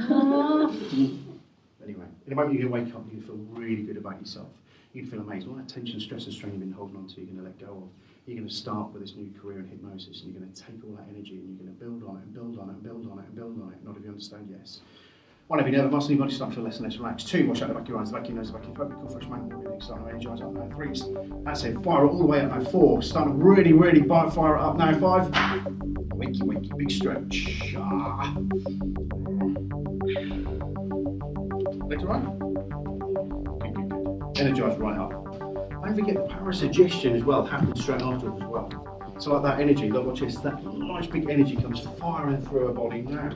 Anyway, in a moment you're going to wake up, you're going to feel really good about yourself. You're going to feel amazed. All that tension, stress and strain you've been holding on to, you're going to let go of. You're going to start with this new career in hypnosis, and you're going to take all that energy and you're going to build on it and build on it and build on it and build on it. Not if you understand, yes. 1, have you never muscle your body, start to feel less and less relaxed. 2, wash out the back of your eyes, the back of your nose, the back of your throat, become fresh man, really starting to energise up now. 3, that's it, fire it all the way up now. 4, starting to really, really fire it up now. 5, wakey, wakey, big stretch. Legs right? Good, good, good. Energise right up. Don't forget the power of suggestion as well, happens straight afterwards as well. So like that energy, look, watch this, that nice big energy comes firing through her body now.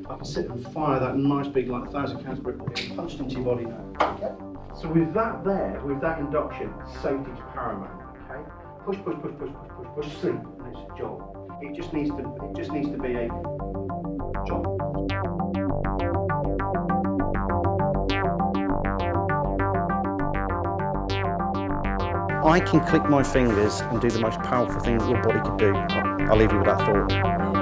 I can sit and fire that nice big, like 1,000 calories brick punched into your body now. Okay? So with that there, with that induction, safety's paramount, okay? Push, push, push, push, push, push, push, sleep, and it's a job. It just needs to be a job. I can click my fingers and do the most powerful thing that your body could do. I'll leave you with that thought.